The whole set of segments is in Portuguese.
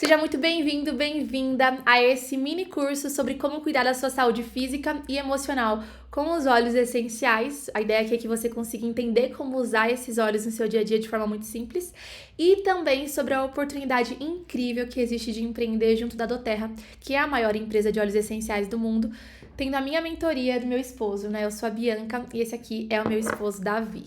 Seja muito bem-vindo, bem-vinda a esse mini curso sobre como cuidar da sua saúde física e emocional com os óleos essenciais. A ideia aqui é que você consiga entender como usar esses óleos no seu dia a dia de forma muito simples e também sobre a oportunidade incrível que existe de empreender junto da doTERRA, que é a maior empresa de óleos essenciais do mundo, tendo a minha mentoria do meu esposo, né? Eu sou a Bianca e esse aqui é o meu esposo, Davi.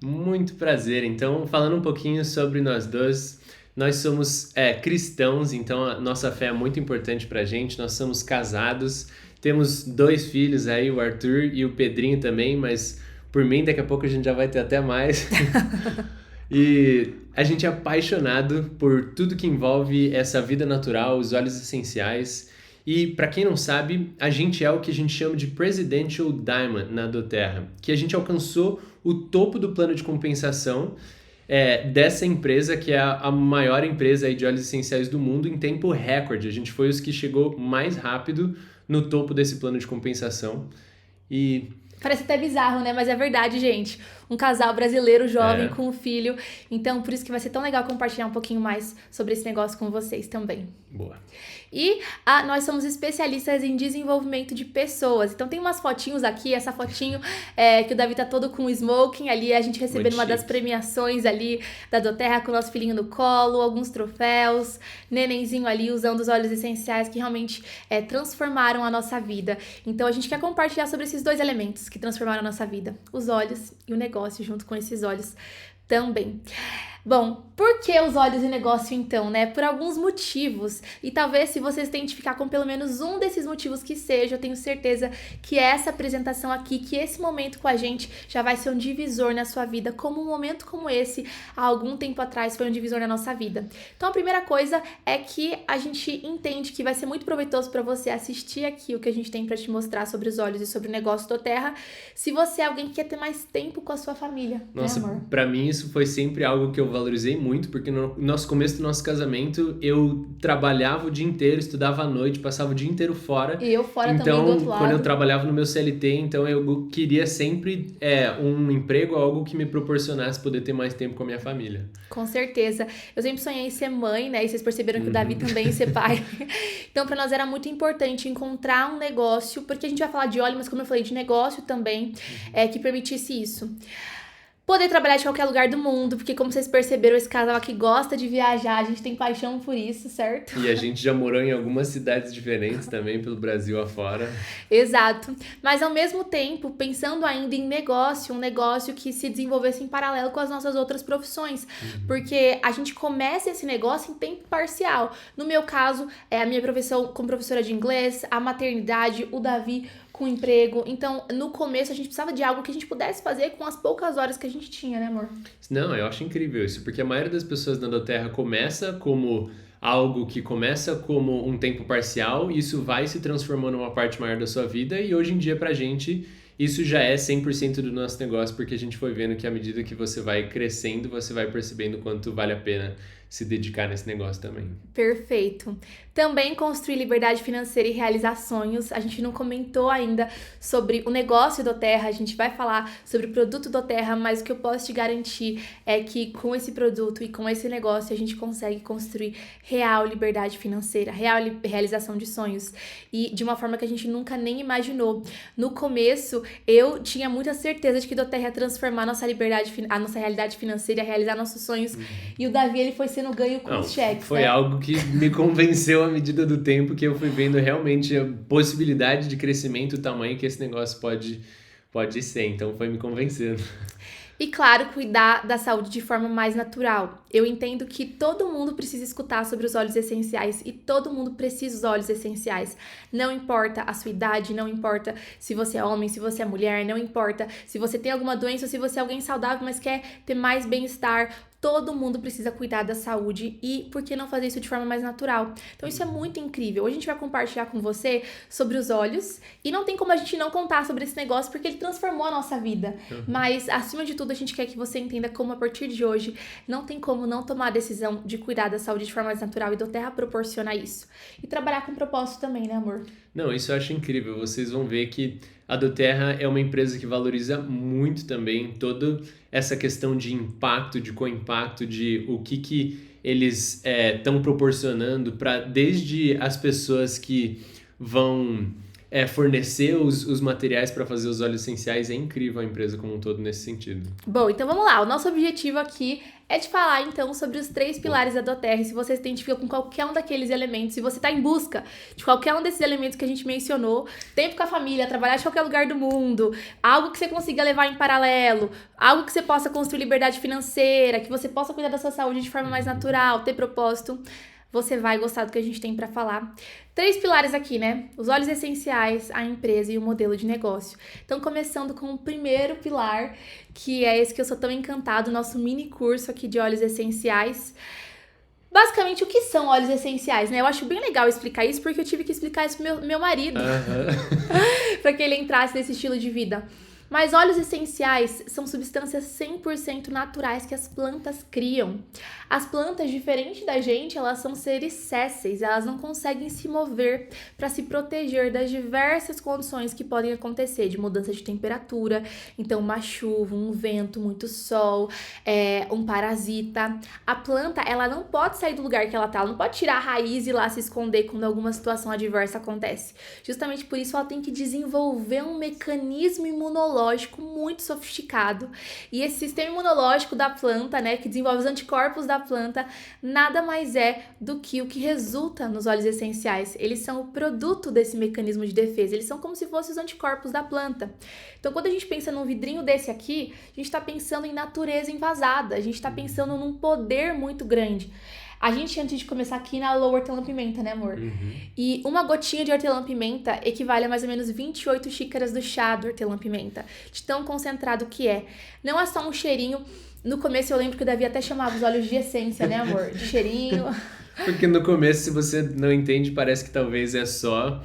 Muito prazer. Então, falando um pouquinho sobre nós dois, nós somos cristãos, então a nossa fé é muito importante pra gente. Nós somos casados, temos 2 filhos aí, o Arthur e o Pedrinho também, mas por mim daqui a pouco a gente já vai ter até mais. E a gente é apaixonado por tudo que envolve essa vida natural, os óleos essenciais. E para quem não sabe, a gente é o que a gente chama de Presidential Diamond na doTERRA, que a gente alcançou o topo do plano de compensação dessa empresa, que é a maior empresa aí de óleos essenciais do mundo, em tempo recorde. A gente foi os que chegou mais rápido no topo desse plano de compensação. E Parece até bizarro, né? Mas é verdade, gente. Um casal brasileiro jovem é, com um filho. Então, por isso que vai ser tão legal compartilhar um pouquinho mais sobre esse negócio com vocês também. boa. E nós somos especialistas em desenvolvimento de pessoas. Então tem umas fotinhos aqui, essa fotinho que o Davi tá todo com o smoking ali, a gente recebendo Muito uma das chique. premiações ali da doTERRA com o nosso filhinho no colo, alguns troféus, nenenzinho ali usando os óleos essenciais que realmente transformaram a nossa vida. Então a gente quer compartilhar sobre esses dois elementos que transformaram a nossa vida, os óleos e o negócio junto com esses óleos também. Bom, por que os olhos e negócio então, né? Por alguns motivos. E talvez se você se identificar com pelo menos um desses motivos que seja, eu tenho certeza que essa apresentação aqui, que esse momento com a gente já vai ser um divisor na sua vida, como um momento como esse, há algum tempo atrás, foi um divisor na nossa vida. Então a primeira coisa é que a gente entende que vai ser muito proveitoso para você assistir aqui o que a gente tem para te mostrar sobre os olhos e sobre o negócio doTERRA, se você é alguém que quer ter mais tempo com a sua família, Nossa, né, amor? pra mim isso foi sempre algo que eu valorizei muito, porque no nosso começo do nosso casamento eu trabalhava o dia inteiro, estudava à noite, passava o dia inteiro fora. E eu fora também do outro Então, quando eu lado. trabalhava no meu CLT, então eu queria sempre um emprego, algo que me proporcionasse poder ter mais tempo com a minha família. Com certeza. Eu sempre sonhei em ser mãe, né? E vocês perceberam que o Davi também em ser pai. Então, pra nós era muito importante encontrar um negócio, porque a gente vai falar de óleo, mas como eu falei, de negócio também, que permitisse isso. Poder trabalhar de qualquer lugar do mundo, porque como vocês perceberam, esse casal aqui gosta de viajar, a gente tem paixão por isso, certo? E a gente já morou em algumas cidades diferentes também, pelo Brasil afora. Exato. Mas ao mesmo tempo, pensando ainda em negócio, um negócio que se desenvolvesse em paralelo com as nossas outras profissões. Porque a gente começa esse negócio em tempo parcial. No meu caso, é a minha profissão como professora de inglês, a maternidade, o Davi com emprego. Então, no começo, a gente precisava de algo que a gente pudesse fazer com as poucas horas que a gente tinha, né, amor? Não, eu acho incrível isso, porque a maioria das pessoas na doTERRA começa como algo que começa como um tempo parcial, e isso vai se transformando numa parte maior da sua vida, e hoje em dia pra gente isso já é 100% do nosso negócio, porque a gente foi vendo que à medida que você vai crescendo, você vai percebendo quanto vale a pena se dedicar nesse negócio também. Perfeito. Também construir liberdade financeira e realizar sonhos. A gente não comentou ainda sobre o negócio doTERRA, a gente vai falar sobre o produto doTERRA, mas o que eu posso te garantir é que com esse produto e com esse negócio a gente consegue construir real liberdade financeira, real realização de sonhos e de uma forma que a gente nunca nem imaginou. No começo, eu tinha muita certeza de que doTERRA ia transformar a nossa liberdade, a nossa realidade financeira, realizar nossos sonhos. E o Davi, ele foi sendo ganho com Não, os cheques, foi né? algo que me convenceu à medida do tempo, que eu fui vendo realmente a possibilidade de crescimento, o tamanho que esse negócio pode ser. Então foi me convencendo. E claro, cuidar da saúde de forma mais natural. Eu entendo que todo mundo precisa escutar sobre os óleos essenciais e todo mundo precisa dos óleos essenciais. Não importa a sua idade, não importa se você é homem, se você é mulher, não importa se você tem alguma doença ou se você é alguém saudável, mas quer ter mais bem-estar. Todo mundo precisa cuidar da saúde e por que não fazer isso de forma mais natural? Então isso é muito incrível. Hoje a gente vai compartilhar com você sobre os óleos e não tem como a gente não contar sobre esse negócio porque ele transformou a nossa vida. Mas acima de tudo a gente quer que você entenda como a partir de hoje não tem como não tomar a decisão de cuidar da saúde de forma mais natural e doTERRA proporciona isso. E trabalhar com propósito também, né, amor? Não, isso eu acho incrível. Vocês vão ver que a doTERRA é uma empresa que valoriza muito também toda essa questão de impacto, de co-impacto, de o que eles estão proporcionando para desde as pessoas que vão fornecer os materiais para fazer os óleos essenciais. É incrível a empresa como um todo nesse sentido. Bom, então vamos lá. O nosso objetivo aqui é de falar, então, sobre os 3 pilares da doTERRA. Se você se identifica com qualquer um daqueles elementos, se você está em busca de qualquer um desses elementos que a gente mencionou, tempo com a família, trabalhar de qualquer lugar do mundo, algo que você consiga levar em paralelo, algo que você possa construir liberdade financeira, que você possa cuidar da sua saúde de forma mais natural, ter propósito, você vai gostar do que a gente tem para falar. 3 pilares aqui, né? Os óleos essenciais, a empresa e o modelo de negócio. Então, começando com o primeiro pilar, que é esse que eu sou tão encantado, nosso mini curso aqui de óleos essenciais. Basicamente, o que são óleos essenciais, né? Eu acho bem legal explicar isso, porque eu tive que explicar isso pro meu marido, para que ele entrasse nesse estilo de vida. Mas óleos essenciais são substâncias 100% naturais que as plantas criam. As plantas, diferente da gente, elas são seres sésseis, elas não conseguem se mover para se proteger das diversas condições que podem acontecer, de mudança de temperatura, então uma chuva, um vento, muito sol, um parasita. A planta, ela não pode sair do lugar que ela tá, ela não pode tirar a raiz e ir lá se esconder quando alguma situação adversa acontece. Justamente por isso ela tem que desenvolver um mecanismo imunológico muito sofisticado. E esse sistema imunológico da planta, né, que desenvolve os anticorpos da planta, nada mais é do que o que resulta nos óleos essenciais. Eles são o produto desse mecanismo de defesa, eles são como se fossem os anticorpos da planta. Então, quando a gente pensa num vidrinho desse aqui, a gente está pensando em natureza invasada, a gente está pensando num poder muito grande. A gente, antes de começar aqui, inalou hortelã-pimenta, né, amor? E uma gotinha de hortelã-pimenta equivale a mais ou menos 28 xícaras do chá do hortelã-pimenta, de tão concentrado que é. Não é só um cheirinho. No começo eu lembro que o Davi até chamava os óleos de essência, né, amor? De cheirinho. Porque no começo, se você não entende, parece que talvez é só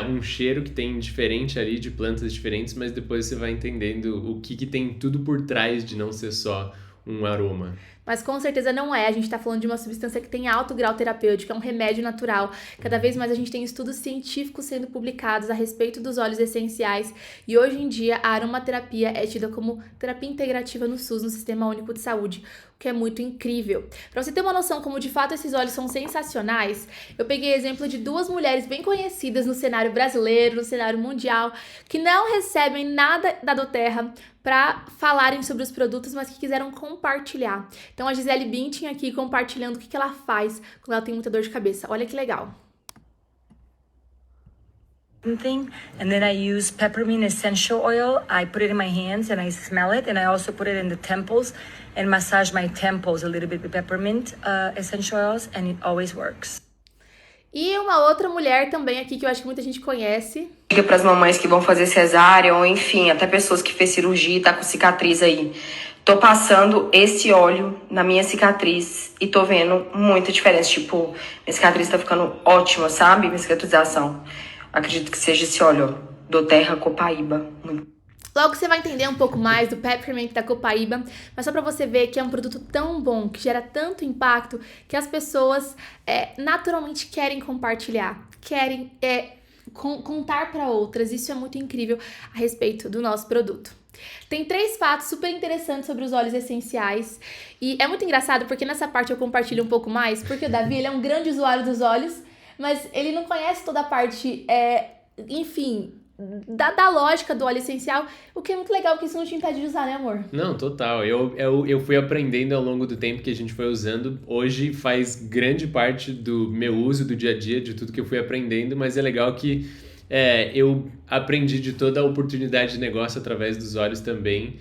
um cheiro que tem diferente ali, de plantas diferentes, mas depois você vai entendendo o que tem tudo por trás de não ser só um aroma. Mas com certeza não é. A gente tá falando de uma substância que tem alto grau terapêutico, é um remédio natural. Cada vez mais a gente tem estudos científicos sendo publicados a respeito dos óleos essenciais. E hoje em dia a aromaterapia é tida como terapia integrativa no SUS, no Sistema Único de Saúde, o que é muito incrível. Pra você ter uma noção como de fato esses óleos são sensacionais, eu peguei exemplo de 2 mulheres bem conhecidas no cenário brasileiro, no cenário mundial, que não recebem nada da doTERRA para falarem sobre os produtos, mas que quiseram compartilhar. Então a Gisele Bündchen aqui compartilhando o que ela faz quando ela tem muita dor de cabeça. Olha que legal. Thing, and then I use peppermint essential oil. I put it in my hands and I smell it, and I also put it in the temples and massage my temples a little bit with peppermint essential oils, and it always works. E uma outra mulher também aqui que eu acho que muita gente conhece. Dica para as mamães que vão fazer cesárea ou enfim, até pessoas que fez cirurgia e tá com cicatriz aí. Tô passando esse óleo na minha cicatriz e tô vendo muita diferença. Tipo, minha cicatriz tá ficando ótima, sabe? Minha cicatrização. Acredito que seja esse óleo, doTERRA Copaíba. Logo você vai entender um pouco mais do Peppermint da Copaíba, mas só pra você ver que é um produto tão bom, que gera tanto impacto, que as pessoas naturalmente querem compartilhar, querem contar para outras. Isso é muito incrível a respeito do nosso produto. Tem 3 fatos super interessantes sobre os óleos essenciais e é muito engraçado porque nessa parte eu compartilho um pouco mais, porque o Davi ele é um grande usuário dos óleos, mas ele não conhece toda a parte, enfim, da lógica do óleo essencial, o que é muito legal, porque isso não te impede de usar, né, amor? Não, total. Eu fui aprendendo ao longo do tempo que a gente foi usando. Hoje faz grande parte do meu uso, do dia a dia, de tudo que eu fui aprendendo, mas é legal que eu aprendi de toda a oportunidade de negócio através dos óleos também.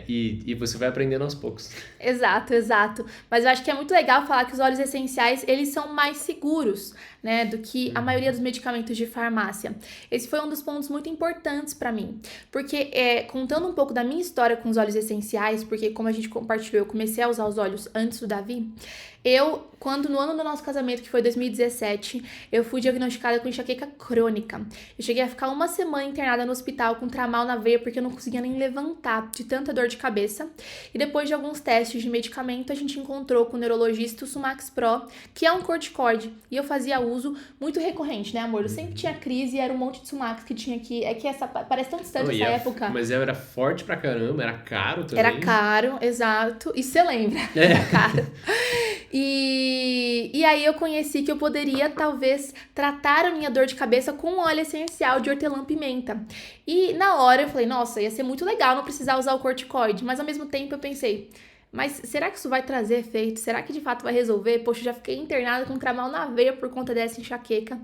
E você vai aprendendo aos poucos. Exato. Mas eu acho que é muito legal falar que os óleos essenciais, eles são mais seguros, né, do que a maioria dos medicamentos de farmácia. Esse foi um dos pontos muito importantes pra mim, porque contando um pouco da minha história com os óleos essenciais, porque como a gente compartilhou, eu comecei a usar os óleos antes do Davi. Quando no ano do nosso casamento, que foi 2017, eu fui diagnosticada com enxaqueca crônica. Eu cheguei a ficar 1 semana internada no hospital com tramal na veia, porque eu não conseguia nem levantar de tanta dor de cabeça. E depois de alguns testes de medicamento, a gente encontrou com o neurologista o Sumax Pro, que é um corticoide. E eu fazia uso muito recorrente, né, amor? Eu sempre tinha crise e era um monte de Sumax que tinha aqui. É que parece tão distante essa época. Mas era forte pra caramba, era caro também. Era caro, exato. E você lembra? Era caro. E aí eu conheci que eu poderia, talvez, tratar a minha dor de cabeça com um óleo essencial de hortelã-pimenta. E na hora eu falei, nossa, ia ser muito legal não precisar usar o corticoide. Mas ao mesmo tempo eu pensei, mas será que isso vai trazer efeito? Será que de fato vai resolver? Poxa, eu já fiquei internada com tramal na veia por conta dessa enxaqueca.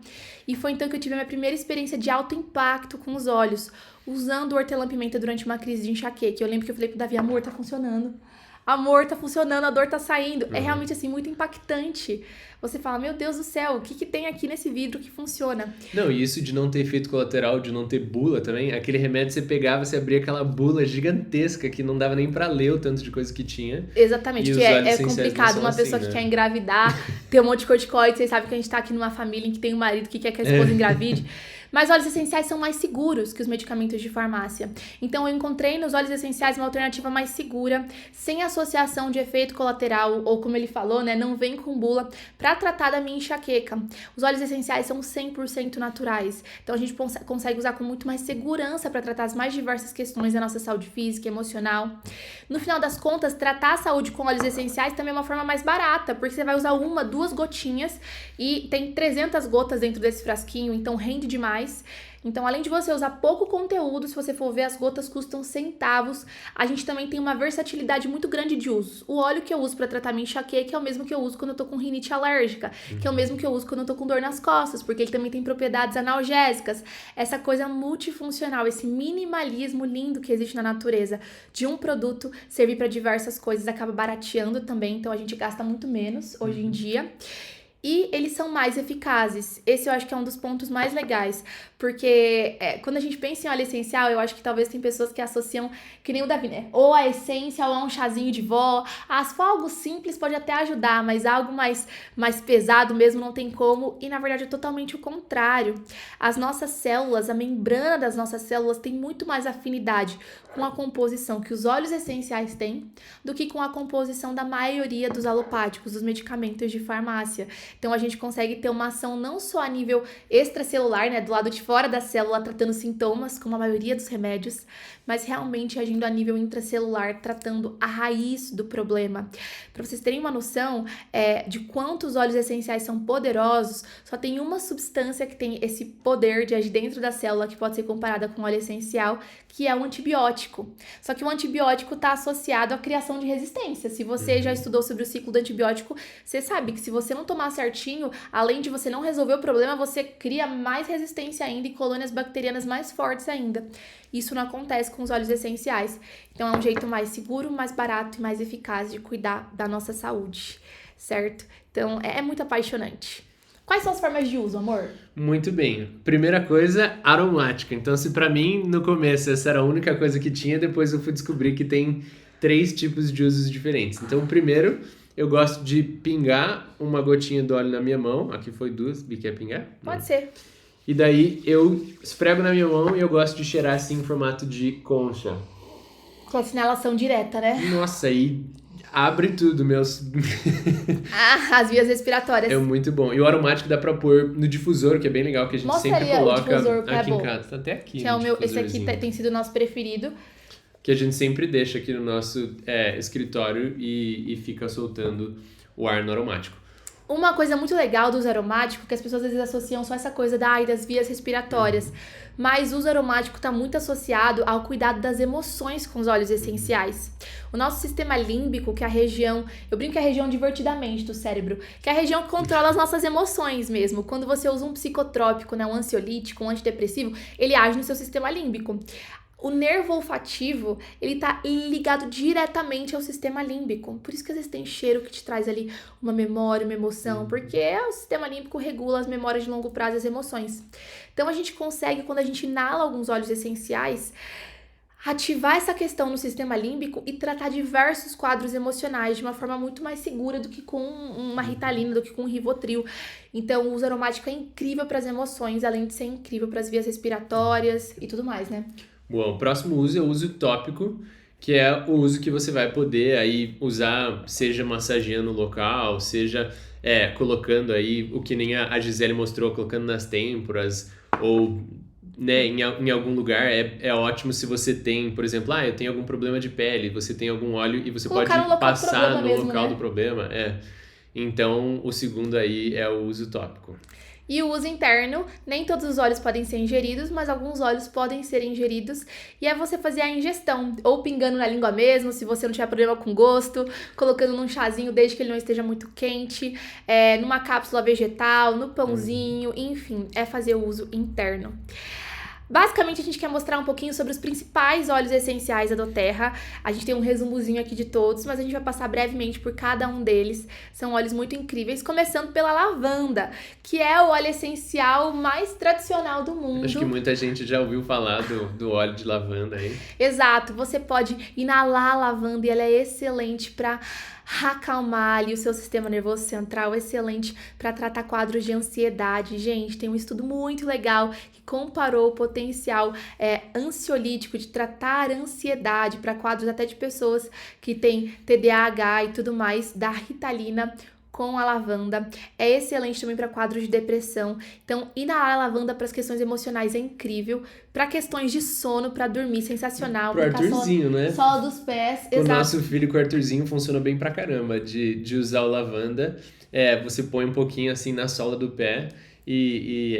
E foi então que eu tive a minha primeira experiência de alto impacto com os olhos, usando o hortelã-pimenta durante uma crise de enxaqueca. Eu lembro que eu falei pro Davi, amor, tá funcionando. Amor, tá funcionando, a dor tá saindo. É realmente, assim, muito impactante. Você fala, meu Deus do céu, o que que tem aqui nesse vidro que funciona? Não, e isso de não ter efeito colateral, de não ter bula também, aquele remédio você pegava, você abria aquela bula gigantesca que não dava nem pra ler o tanto de coisa que tinha. Exatamente, E que os óleos é essenciais complicado. não são Uma pessoa assim, que né? quer engravidar, ter um monte de corticoide, vocês sabem que a gente tá aqui numa família em que tem um marido que quer que a esposa engravide. Mas óleos essenciais são mais seguros que os medicamentos de farmácia. Então eu encontrei nos óleos essenciais uma alternativa mais segura, sem associação de efeito colateral, ou como ele falou, né, não vem com bula, para tratar da minha enxaqueca. Os óleos essenciais são 100% naturais. Então a gente consegue usar com muito mais segurança para tratar as mais diversas questões da nossa saúde física, emocional. No final das contas, tratar a saúde com óleos essenciais também é uma forma mais barata, porque você vai usar 1, 2 gotinhas e tem 300 gotas dentro desse frasquinho, então rende demais. Então, além de você usar pouco conteúdo, se você for ver, as gotas custam centavos. A gente também tem uma versatilidade muito grande de usos. O óleo que eu uso para tratar minha enxaqueca é o mesmo que eu uso quando eu tô com rinite alérgica, que é o mesmo que eu uso quando eu tô com dor nas costas, porque ele também tem propriedades analgésicas. Essa coisa multifuncional, esse minimalismo lindo que existe na natureza de um produto servir para diversas coisas, acaba barateando também, então a gente gasta muito menos hoje em dia. E eles são mais eficazes. Esse eu acho que é um dos pontos mais legais. Porque quando a gente pensa em óleo essencial, eu acho que talvez tem pessoas que associam, que nem o Davi, né? Ou a essência, ou a um chazinho de vó. Se for algo simples, pode até ajudar, mas algo mais pesado mesmo não tem como. E na verdade é totalmente o contrário. As nossas células, a membrana das nossas células tem muito mais afinidade com a composição que os óleos essenciais têm do que com a composição da maioria dos alopáticos, dos medicamentos de farmácia. Então a gente consegue ter uma ação não só a nível extracelular, né, do lado de fora da célula, tratando sintomas, como a maioria dos remédios, mas realmente agindo a nível intracelular, tratando a raiz do problema. Para vocês terem uma noção de quantos óleos essenciais são poderosos, só tem uma substância que tem esse poder de agir dentro da célula, que pode ser comparada com óleo essencial, que é o antibiótico. Só que o antibiótico está associado à criação de resistência. Se você já estudou sobre o ciclo do antibiótico, você sabe que se você não tomar certinho, além de você não resolver o problema, você cria mais resistência ainda e colônias bacterianas mais fortes ainda. Isso não acontece com os óleos essenciais. Então é um jeito mais seguro, mais barato e mais eficaz de cuidar da nossa saúde, certo? Então é muito apaixonante. Quais são as formas de uso, amor? Muito bem. Primeira coisa, aromática. Então, se pra mim, no começo, essa era a única coisa que tinha, depois eu fui descobrir que tem 3 tipos de usos diferentes. Então, o primeiro, eu gosto de pingar uma gotinha do óleo na minha mão. Aqui foi 2. Quer pingar? Pode ser. E daí, eu esfrego na minha mão e eu gosto de cheirar assim em formato de concha. Com a sinalação direta, né? Nossa, aí abre tudo, meus... As vias respiratórias. É muito bom. E o aromático dá pra pôr no difusor, que é bem legal, que a gente Mostra sempre ali o coloca difusor, que é aqui em bom. casa. Tá até aqui. Que é o meu, esse aqui difusorzinho. tem sido o nosso preferido. Que a gente sempre deixa aqui no nosso escritório e fica soltando o ar no aromático. Uma coisa muito legal do uso aromático, que as pessoas às vezes associam só essa coisa das vias respiratórias, mas o uso aromático está muito associado ao cuidado das emoções com os óleos essenciais. O nosso sistema límbico, que é a região, eu brinco que é a região divertidamente do cérebro, que é a região que controla as nossas emoções mesmo. Quando você usa um psicotrópico, né, um ansiolítico, um antidepressivo, ele age no seu sistema límbico. O nervo olfativo, ele tá ligado diretamente ao sistema límbico. Por isso que às vezes tem cheiro que te traz ali uma memória, uma emoção, porque o sistema límbico regula as memórias de longo prazo e as emoções. Então a gente consegue, quando a gente inala alguns óleos essenciais, ativar essa questão no sistema límbico e tratar diversos quadros emocionais de uma forma muito mais segura do que com uma Ritalina, do que com um Rivotril. Então, o uso aromático é incrível para as emoções, além de ser incrível para as vias respiratórias e tudo mais, né? Bom, o próximo uso é o uso tópico, que é o uso que você vai poder aí usar, seja massageando o local, seja colocando aí o que nem a Gisele mostrou, colocando nas têmporas, ou né, em algum lugar. É ótimo se você tem, por exemplo, eu tenho algum problema de pele, você tem algum óleo e você Colocar pode no local do passar problema no mesmo, local né? do problema. Então, o segundo aí é o uso tópico. E o uso interno, nem todos os óleos podem ser ingeridos, mas alguns óleos podem ser ingeridos. E é você fazer a ingestão, ou pingando na língua mesmo, se você não tiver problema com gosto, colocando num chazinho desde que ele não esteja muito quente, numa cápsula vegetal, no pãozinho, enfim, é fazer o uso interno. Basicamente, a gente quer mostrar um pouquinho sobre os principais óleos essenciais da doTERRA. A gente tem um resumozinho aqui de todos, mas a gente vai passar brevemente por cada um deles. São óleos muito incríveis, começando pela lavanda, que é o óleo essencial mais tradicional do mundo. Acho que muita gente já ouviu falar do óleo de lavanda aí. Exato, você pode inalar a lavanda e ela é excelente para acalmar ali o seu sistema nervoso central, excelente para tratar quadros de ansiedade. Gente, tem um estudo muito legal que comparou o potencial ansiolítico de tratar ansiedade para quadros até de pessoas que têm TDAH e tudo mais, da Ritalina com a lavanda. É excelente também para quadros de depressão. Então, inalar a lavanda para as questões emocionais é incrível. Para questões de sono, para dormir, sensacional. Pro Arthurzinho, né? Sola dos pés, O exato. nosso filho com o Arthurzinho funciona bem pra caramba de usar o lavanda. Você põe um pouquinho assim na sola do pé e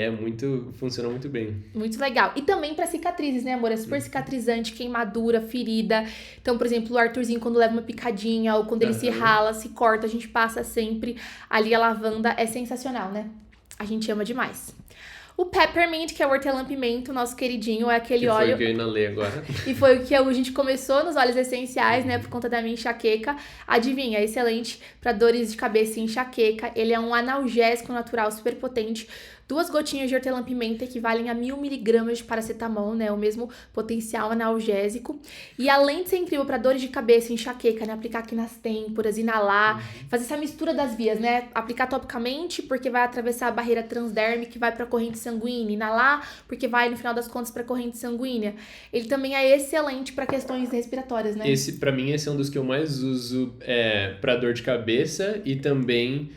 funciona muito bem. Muito legal. E também para cicatrizes, né, amor? É super cicatrizante, queimadura, ferida. Então, por exemplo, o Arthurzinho, quando leva uma picadinha ou quando ele se rala, se corta, a gente passa sempre ali a lavanda. É sensacional, né? A gente ama demais. O Peppermint, que é o hortelã-pimenta, nosso queridinho, é aquele óleo... Foi o que eu inalei agora. E foi o que a gente começou nos óleos essenciais, né, por conta da minha enxaqueca. Adivinha, é excelente para dores de cabeça e enxaqueca. Ele é um analgésico natural super potente. 2 gotinhas de hortelã-pimenta equivalem a 1.000 miligramas de paracetamol, né? O mesmo potencial analgésico. E além de ser incrível para dores de cabeça e enxaqueca, né? Aplicar aqui nas têmporas, inalar, fazer essa mistura das vias, né? Aplicar topicamente, porque vai atravessar a barreira transdérmica que vai para a corrente sanguínea. Inalar, porque vai, no final das contas, para a corrente sanguínea. Ele também é excelente para questões respiratórias, né? Pra mim, esse é um dos que eu mais uso pra dor de cabeça e também...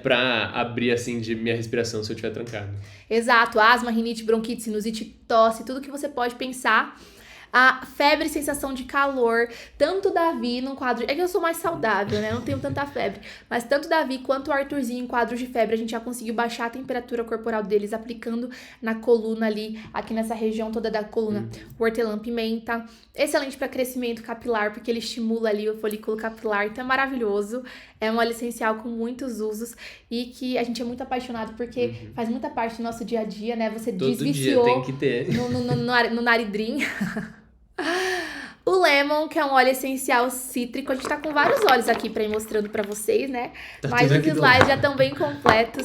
pra abrir, assim, de minha respiração se eu estiver trancado. Exato, asma, rinite, bronquite, sinusite, tosse, tudo que você pode pensar. A febre e sensação de calor, tanto o Davi num quadro... É que eu sou mais saudável, né? Eu não tenho tanta febre. Mas tanto o Davi quanto o Arthurzinho em quadros de febre, a gente já conseguiu baixar a temperatura corporal deles aplicando na coluna ali, aqui nessa região toda da coluna. O hortelã-pimenta, excelente para crescimento capilar, porque ele estimula ali o folículo capilar, então é maravilhoso. É um óleo essencial com muitos usos e que a gente é muito apaixonado porque faz muita parte do nosso dia a dia, né? Você Todo desviciou dia tem que ter. no naridrim. O Lemon, que é um óleo essencial cítrico. A gente tá com vários óleos aqui pra ir mostrando pra vocês, né? Tá Mas tudo os aqui do slides lado. já estão bem completos.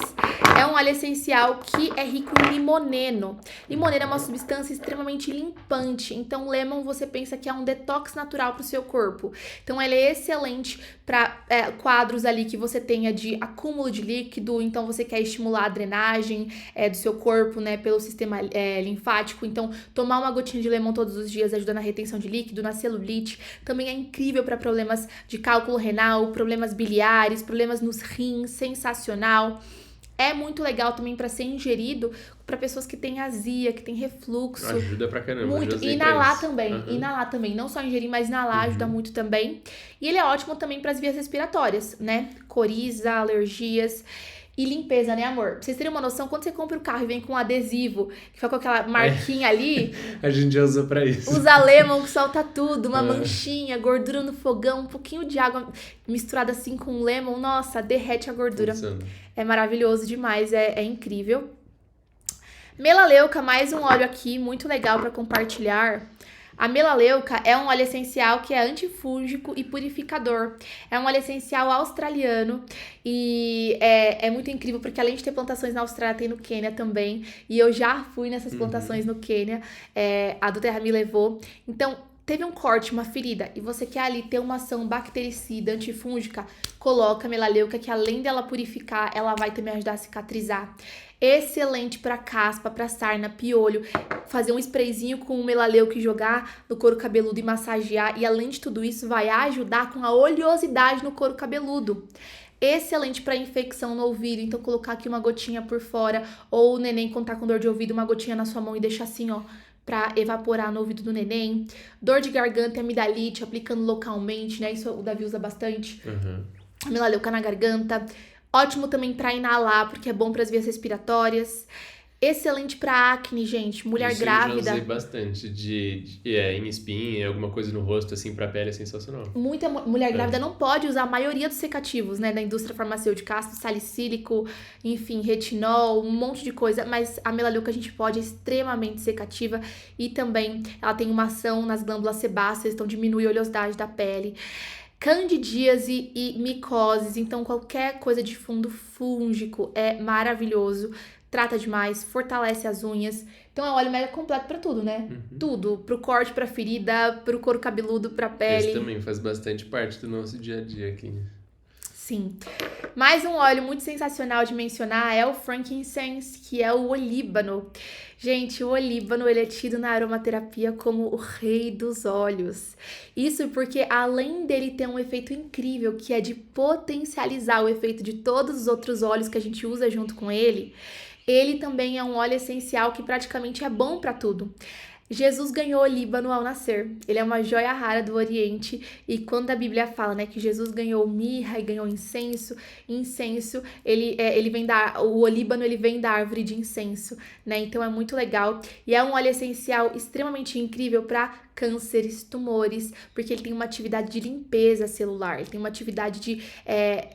É um óleo essencial que é rico em limoneno. Limoneno é uma substância extremamente limpante. Então, o Lemon, você pensa que é um detox natural pro seu corpo. Então, ele é excelente para quadros ali que você tenha de acúmulo de líquido. Então, você quer estimular a drenagem do seu corpo, né? Pelo sistema linfático. Então, tomar uma gotinha de lemon todos os dias ajuda na retenção de líquido, na celulite. Também é incrível para problemas de cálculo renal, problemas biliares, problemas nos rins, sensacional. É muito legal também para ser ingerido para pessoas que têm azia, que têm refluxo. Ajuda pra caramba. Muito. já usei E pra inalar isso. também. Uhum. Inalar também. Não só ingerir, mas inalar ajuda muito também. E ele é ótimo também para as vias respiratórias, né? Coriza, alergias. E limpeza, né, amor? Pra vocês terem uma noção, quando você compra o carro e vem com um adesivo, que fica com aquela marquinha ali, A gente já usou pra isso. usa lemon que solta tudo, uma manchinha, gordura no fogão, um pouquinho de água misturada assim com lemon, nossa, derrete a gordura. Funciona. É maravilhoso demais, é incrível. Melaleuca, mais um óleo aqui, muito legal para compartilhar. A melaleuca é um óleo essencial que é antifúngico e purificador. É um óleo essencial australiano e é muito incrível porque além de ter plantações na Austrália, tem no Quênia também. E eu já fui nessas plantações no Quênia, a doTERRA me levou. Então, teve um corte, uma ferida, e você quer ali ter uma ação bactericida, antifúngica, coloca a melaleuca, que além dela purificar, ela vai também ajudar a cicatrizar. Excelente para caspa, para sarna, piolho, fazer um sprayzinho com o melaleuca e jogar no couro cabeludo e massagear, e além de tudo isso, vai ajudar com a oleosidade no couro cabeludo. Excelente para infecção no ouvido, então colocar aqui uma gotinha por fora, ou o neném quando tá com dor de ouvido, uma gotinha na sua mão e deixar assim, ó, para evaporar no ouvido do neném. Dor de garganta e amidalite, aplicando localmente, né? Isso o Davi usa bastante. Uhum. a melaleuca na garganta. Ótimo também pra inalar, porque é bom pras vias respiratórias. Excelente pra acne, gente. Mulher Isso grávida. eu já usei bastante, em espinha, alguma coisa no rosto, assim, pra pele, é sensacional. Muita mulher grávida não pode usar a maioria dos secativos, né, da indústria farmacêutica, ácido salicílico, enfim, retinol, um monte de coisa, mas a melaleuca a gente pode, é extremamente secativa e também ela tem uma ação nas glândulas sebáceas, então diminui a oleosidade da pele. Candidíase e micoses, então qualquer coisa de fundo fúngico é maravilhoso, trata demais, fortalece as unhas. Então é um óleo mega completo pra tudo, né? Tudo, pro corte, pra ferida, pro couro cabeludo, pra pele. Esse também faz bastante parte do nosso dia a dia aqui. Sim. Mais um óleo muito sensacional de mencionar é o frankincense, que é o olíbano. Gente, o olíbano, ele é tido na aromaterapia como o rei dos óleos. Isso porque, além dele ter um efeito incrível, que é de potencializar o efeito de todos os outros óleos que a gente usa junto com ele também é um óleo essencial que praticamente é bom para tudo. Jesus ganhou o Líbano ao nascer. Ele é uma joia rara do Oriente e quando a Bíblia fala, né, que Jesus ganhou mirra e ganhou incenso, ele vem o olíbano, ele vem da árvore de incenso, né? Então é muito legal e é um óleo essencial extremamente incrível para cânceres, tumores, porque ele tem uma atividade de limpeza celular, ele tem uma atividade de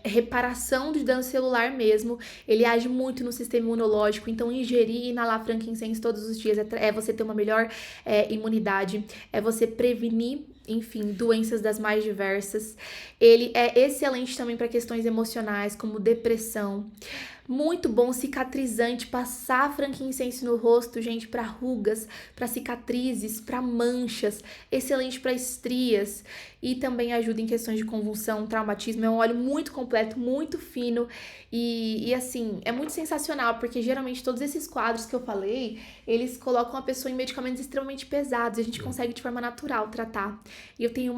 reparação de dano celular mesmo, ele age muito no sistema imunológico, então ingerir e inalar frankincense todos os dias é você ter uma melhor imunidade, é você prevenir, enfim, doenças das mais diversas. Ele é excelente também para questões emocionais, como depressão. Muito bom, cicatrizante, passar frankincense no rosto, gente, para rugas, para cicatrizes, para manchas, excelente para estrias e também ajuda em questões de convulsão, traumatismo. É um óleo muito completo, muito fino e assim, é muito sensacional, porque geralmente todos esses quadros que eu falei, eles colocam a pessoa em medicamentos extremamente pesados e a gente consegue de forma natural tratar. E eu tenho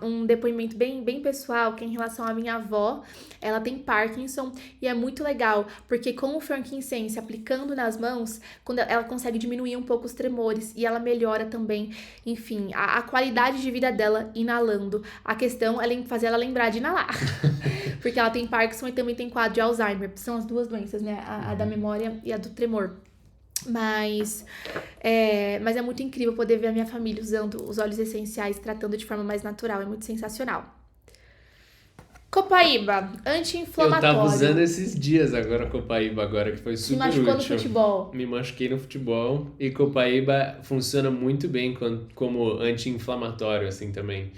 um depoimento bem pessoal, que é em relação à minha avó, ela tem Parkinson e é muito legal, porque com o frankincense aplicando nas mãos, quando ela consegue diminuir um pouco os tremores e ela melhora também, enfim, a qualidade de vida dela inalando. A questão é fazer ela lembrar de inalar, porque ela tem Parkinson e também tem quadro de Alzheimer, são as duas doenças, né, a da memória e a do tremor. Mas é muito incrível poder ver a minha família usando os óleos essenciais, tratando de forma mais natural, é muito sensacional. Copaíba, anti-inflamatório. Eu tava usando esses dias agora Copaíba, que foi super útil. Se machucou no futebol. Me machuquei no futebol e Copaíba funciona muito bem como anti-inflamatório, assim, também.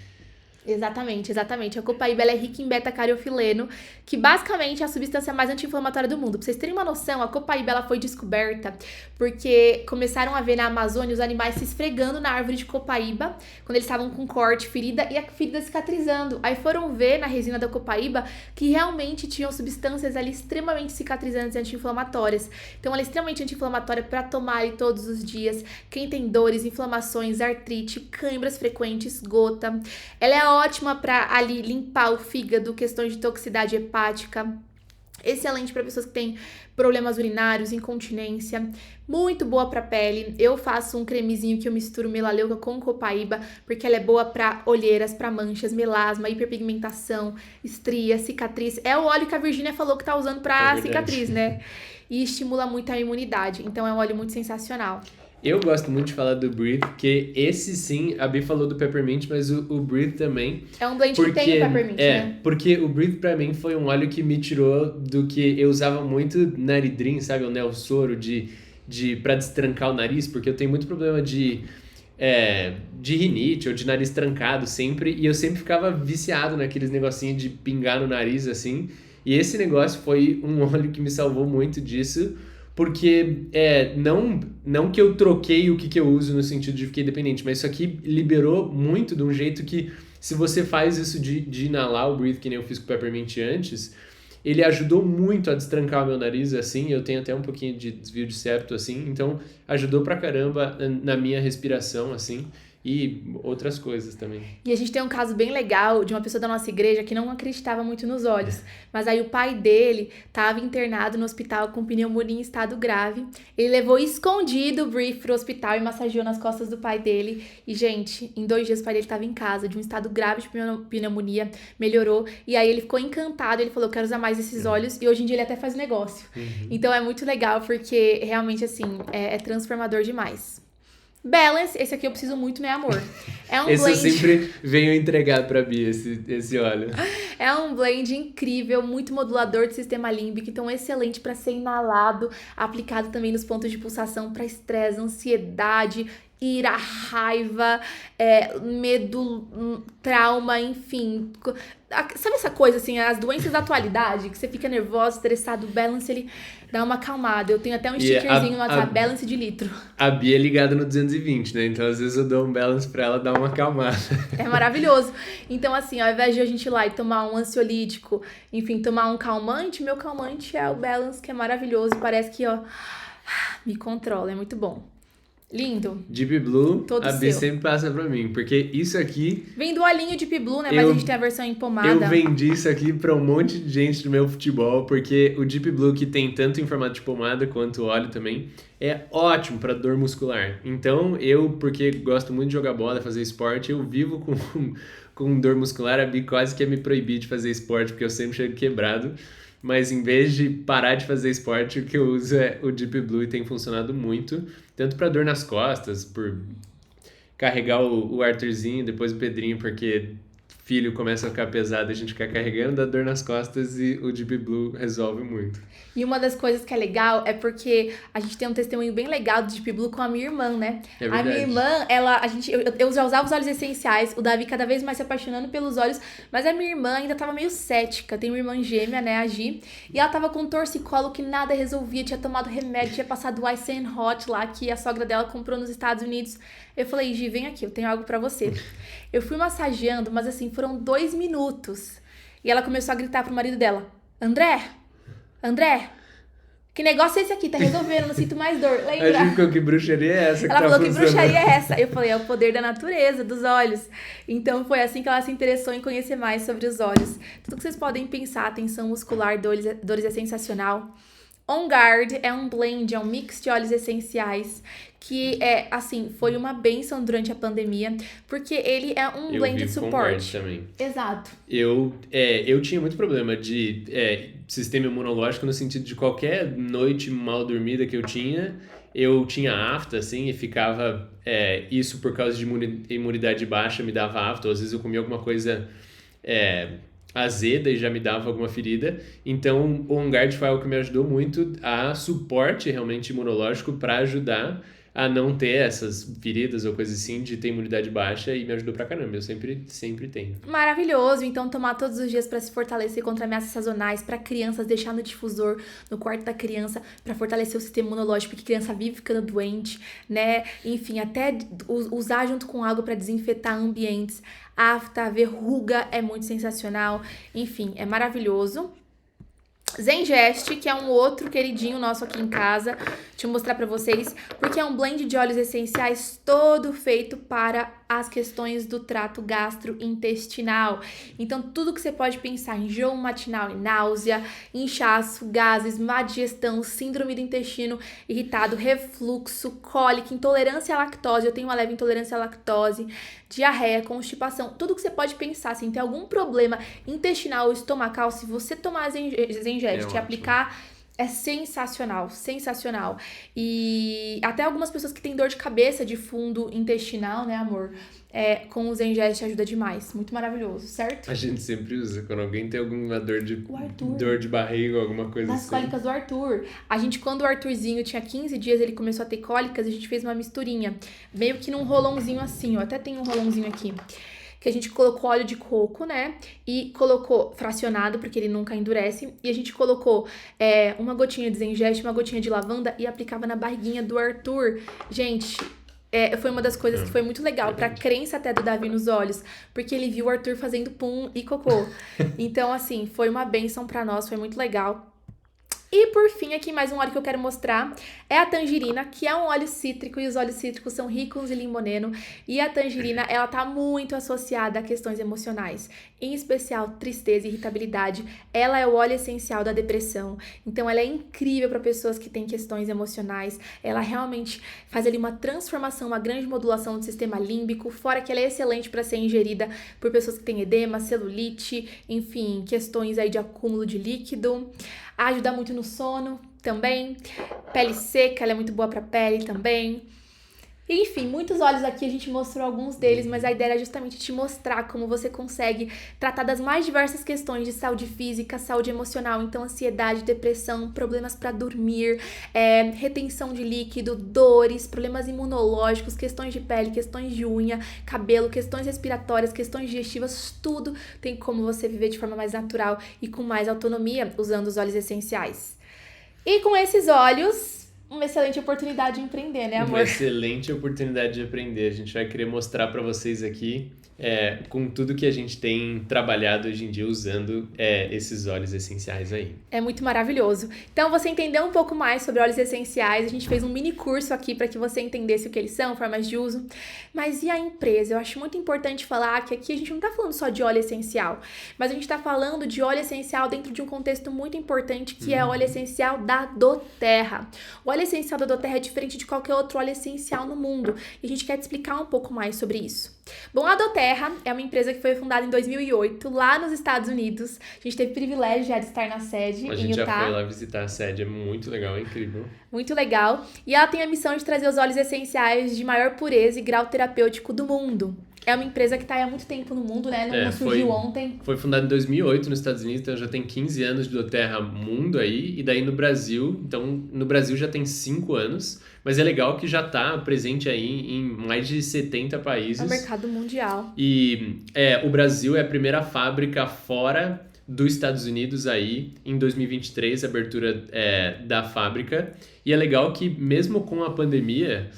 Exatamente. A copaíba ela é rica em beta-cariofileno, que basicamente é a substância mais anti-inflamatória do mundo. Pra vocês terem uma noção, a copaíba ela foi descoberta porque começaram a ver na Amazônia os animais se esfregando na árvore de copaíba quando eles estavam com corte, ferida e a ferida cicatrizando. Aí foram ver na resina da copaíba que realmente tinham substâncias ali extremamente cicatrizantes e anti-inflamatórias. Então ela é extremamente anti-inflamatória para tomar ali todos os dias. Quem tem dores, inflamações, artrite, câimbras frequentes, gota. Ela é ótima para ali limpar o fígado, questões de toxicidade hepática. Excelente para pessoas que têm problemas urinários, incontinência. Muito boa para pele. Eu faço um cremezinho que eu misturo melaleuca com copaíba, porque ela é boa para olheiras, para manchas, melasma, hiperpigmentação, estria, cicatriz. É o óleo que a Virgínia falou que tá usando para cicatriz, né? E estimula muito a imunidade. Então é um óleo muito sensacional. Eu gosto muito de falar do Breathe, porque esse sim, a Bi falou do Peppermint, mas o Breathe também. É um blend que tem o Peppermint, né? Porque o Breathe pra mim foi um óleo que me tirou do que eu usava muito Naridrim, sabe? O Nelsoro, pra destrancar o nariz, porque eu tenho muito problema de rinite ou de nariz trancado sempre, e eu sempre ficava viciado naqueles negocinhos de pingar no nariz, assim. E esse negócio foi um óleo que me salvou muito disso, porque não que eu troquei o que eu uso no sentido de fiquei dependente, mas isso aqui liberou muito de um jeito que, se você faz isso de inalar o Breathe, que nem eu fiz com o Peppermint antes, ele ajudou muito a destrancar o meu nariz, assim, eu tenho até um pouquinho de desvio de septo, assim, então ajudou pra caramba na minha respiração, assim, e outras coisas também. E a gente tem um caso bem legal de uma pessoa da nossa igreja que não acreditava muito nos olhos. Mas aí o pai dele estava internado no hospital com pneumonia em estado grave. Ele levou escondido o Brief pro hospital e massageou nas costas do pai dele. E, gente, em 2 dias o pai dele estava em casa, de um estado grave de pneumonia, melhorou. E aí ele ficou encantado, ele falou, quero usar mais esses olhos. E hoje em dia ele até faz negócio. Então é muito legal, porque realmente, assim, é transformador demais. Balance, esse aqui eu preciso muito, né, amor? É um Esse blend. eu sempre venho entregar pra Bia, esse óleo. É um blend incrível, muito modulador de sistema límbico, então excelente para ser inalado, aplicado também nos pontos de pulsação para estresse, ansiedade, ira, raiva, medo, trauma, enfim. Sabe essa coisa, assim, as doenças da atualidade, que você fica nervoso, estressado, o Balance, ele dá uma acalmada. Eu tenho até um stickerzinho no WhatsApp, Balance de litro. A Bia é ligada no 220, né? Então, às vezes, eu dou um balance pra ela dar uma acalmada. É maravilhoso. Então, assim, ao invés de a gente ir lá e tomar um ansiolítico, enfim, tomar um calmante, meu calmante é o Balance, que é maravilhoso. Parece que, ó, me controla, é muito bom. Lindo. Deep Blue, Todo a Bia seu. sempre passa pra mim, porque isso aqui... Vem do olhinho de Blue, né? Mas a gente tem a versão em pomada. Eu vendi isso aqui pra um monte de gente do meu futebol, porque o Deep Blue, que tem tanto em formato de pomada quanto óleo também, é ótimo pra dor muscular. Então, porque gosto muito de jogar bola, fazer esporte, eu vivo com dor muscular. A Bia quase quer me proibir de fazer esporte, porque eu sempre chego quebrado. Mas em vez de parar de fazer esporte, o que eu uso é o Deep Blue e tem funcionado muito. Tanto pra dor nas costas, por carregar o Arthurzinho, depois o Pedrinho, porque filho começa a ficar pesado, a gente fica carregando, dá dor nas costas e o Deep Blue resolve muito. E uma das coisas que é legal é porque a gente tem um testemunho bem legal do Deep Blue com a minha irmã, né? É A verdade. minha irmã, eu já usava os óleos essenciais, o Davi cada vez mais se apaixonando pelos óleos, mas a minha irmã ainda tava meio cética. Tem uma irmã gêmea, né, a Gi, e ela tava com torcicolo que nada resolvia, tinha tomado remédio, tinha passado o Ice and Hot lá, que a sogra dela comprou nos Estados Unidos. Eu falei, Gi, vem aqui, eu tenho algo pra você. Eu fui massageando, mas assim, foram 2 minutos. E ela começou a gritar pro marido dela, André, que negócio é esse aqui? Tá resolvendo, não sinto mais dor. A Lembra? gente ficou, que bruxaria é essa que Ela tá falou, que funcionando? bruxaria é essa? Eu falei, é o poder da natureza, dos olhos. Então foi assim que ela se interessou em conhecer mais sobre os olhos. Tudo que vocês podem pensar, tensão muscular, dores é sensacional. On Guard é um blend, é um mix de óleos essenciais que foi uma bênção durante a pandemia, porque ele é um blend de vivo com guard suporte. também. Exato. Eu tinha muito problema de sistema imunológico no sentido de qualquer noite mal dormida que eu tinha afta, assim, e ficava... isso por causa de imunidade baixa me dava afta, ou às vezes eu comia alguma coisa azeda e já me dava alguma ferida. Então, o On Guard foi algo que me ajudou muito a suporte realmente imunológico para ajudar a não ter essas feridas ou coisas assim, de ter imunidade baixa, e me ajudou pra caramba. Eu sempre tenho. Maravilhoso. Então, tomar todos os dias para se fortalecer contra ameaças sazonais, para crianças, deixar no difusor, no quarto da criança, para fortalecer o sistema imunológico, porque criança vive ficando doente, né? Enfim, até usar junto com água para desinfetar ambientes. Afta, verruga é muito sensacional. Enfim, é maravilhoso. Zengest, que é um outro queridinho nosso aqui em casa. Deixa eu mostrar pra vocês, porque é um blend de óleos essenciais todo feito para as questões do trato gastrointestinal. Então, tudo que você pode pensar, enjoo matinal e náusea, inchaço, gases, má digestão, síndrome do intestino irritado, refluxo, cólica, intolerância à lactose, eu tenho uma leve intolerância à lactose, diarreia, constipação, tudo que você pode pensar, assim, tem algum problema intestinal ou estomacal, se você tomar Zengest e aplicar, é sensacional, sensacional. E até algumas pessoas que têm dor de cabeça de fundo intestinal, né, amor? Com o Zengest ajuda demais. Muito maravilhoso, certo? A gente sempre usa quando alguém tem alguma dor de barriga ou alguma coisa Das assim. cólicas do Arthur. A gente, quando o Arthurzinho tinha 15 dias, ele começou a ter cólicas, a gente fez uma misturinha. Meio que num rolãozinho assim, ó. Até tem um rolãozinho aqui. Que a gente colocou óleo de coco, né? E colocou fracionado, porque ele nunca endurece. E a gente colocou uma gotinha de Zengest, uma gotinha de lavanda e aplicava na barriguinha do Arthur. Gente, foi uma das coisas que foi muito legal, pra crença até do Davi nos olhos. Porque ele viu o Arthur fazendo pum e cocô. Então, assim, foi uma bênção pra nós, foi muito legal. E por fim, aqui mais um óleo que eu quero mostrar é a tangerina, que é um óleo cítrico e os óleos cítricos são ricos em limoneno. E a tangerina, ela tá muito associada a questões emocionais, em especial tristeza e irritabilidade. Ela é o óleo essencial da depressão, então ela é incrível para pessoas que têm questões emocionais. Ela realmente faz ali uma transformação, uma grande modulação do sistema límbico, fora que ela é excelente para ser ingerida por pessoas que têm edema, celulite, enfim, questões aí de acúmulo de líquido. Ajuda muito no sono também. Pele seca, ela é muito boa para pele também. Enfim, muitos óleos aqui, a gente mostrou alguns deles, mas a ideia era justamente te mostrar como você consegue tratar das mais diversas questões de saúde física, saúde emocional, então ansiedade, depressão, problemas para dormir, retenção de líquido, dores, problemas imunológicos, questões de pele, questões de unha, cabelo, questões respiratórias, questões digestivas, tudo tem como você viver de forma mais natural e com mais autonomia usando os óleos essenciais. E com esses óleos, uma excelente oportunidade de empreender, né, amor? Uma excelente oportunidade de aprender. A gente vai querer mostrar para vocês aqui, com tudo que a gente tem trabalhado hoje em dia usando esses óleos essenciais aí. É muito maravilhoso. Então, você entender um pouco mais sobre óleos essenciais, a gente fez um mini curso aqui para que você entendesse o que eles são, formas de uso. Mas e a empresa? Eu acho muito importante falar que aqui a gente não tá falando só de óleo essencial, mas a gente tá falando de óleo essencial dentro de um contexto muito importante, que é o óleo essencial da doTERRA. O óleo essencial da doTERRA é diferente de qualquer outro óleo essencial no mundo, e a gente quer te explicar um pouco mais sobre isso. Bom, a doTERRA é uma empresa que foi fundada em 2008, lá nos Estados Unidos. A gente teve privilégio já de estar na sede, A em gente Utah. já foi lá visitar a sede, é muito legal, é incrível. Muito legal. E ela tem a missão de trazer os óleos essenciais de maior pureza e grau terapêutico do mundo. É uma empresa que está há muito tempo no mundo, né? Não surgiu ontem. Foi fundada em 2008 nos Estados Unidos, então já tem 15 anos de doTERRA mundo aí. E daí no Brasil, então no Brasil já tem 5 anos. Mas é legal que já está presente aí em mais de 70 países. É o mercado mundial. E o Brasil é a primeira fábrica fora dos Estados Unidos aí, em 2023, a abertura da fábrica. E é legal que mesmo com a pandemia,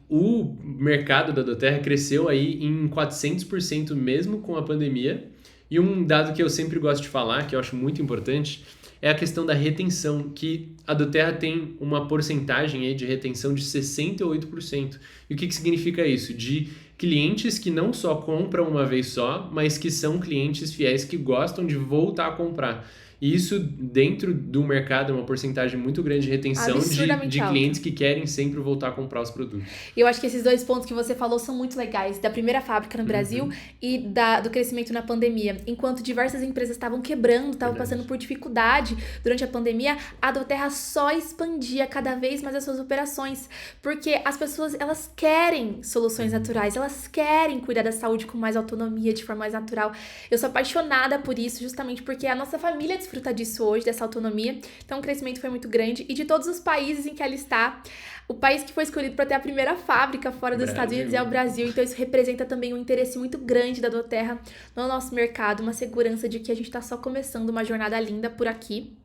o mercado da doTERRA cresceu aí em 400% mesmo com a pandemia. E um dado que eu sempre gosto de falar, que eu acho muito importante, é a questão da retenção, que a doTERRA tem uma porcentagem aí de retenção de 68%. E o que significa isso? De clientes que não só compram uma vez só, mas que são clientes fiéis que gostam de voltar a comprar. E isso, dentro do mercado, é uma porcentagem muito grande de retenção de clientes que querem sempre voltar a comprar os produtos. E eu acho que esses dois pontos que você falou são muito legais, da primeira fábrica no Brasil e do crescimento na pandemia. Enquanto diversas empresas estavam quebrando, estavam passando por dificuldade durante a pandemia, a doTERRA só expandia cada vez mais as suas operações, porque as pessoas, elas querem soluções naturais, elas querem cuidar da saúde com mais autonomia, de forma mais natural. Eu sou apaixonada por isso, justamente porque a nossa família desfruta disso hoje, dessa autonomia. Então o crescimento foi muito grande. E de todos os países em que ela está, o país que foi escolhido para ter a primeira fábrica fora dos Estados Unidos é o Brasil. Então isso representa também um interesse muito grande da doTERRA no nosso mercado, uma segurança de que a gente está só começando uma jornada linda por aqui.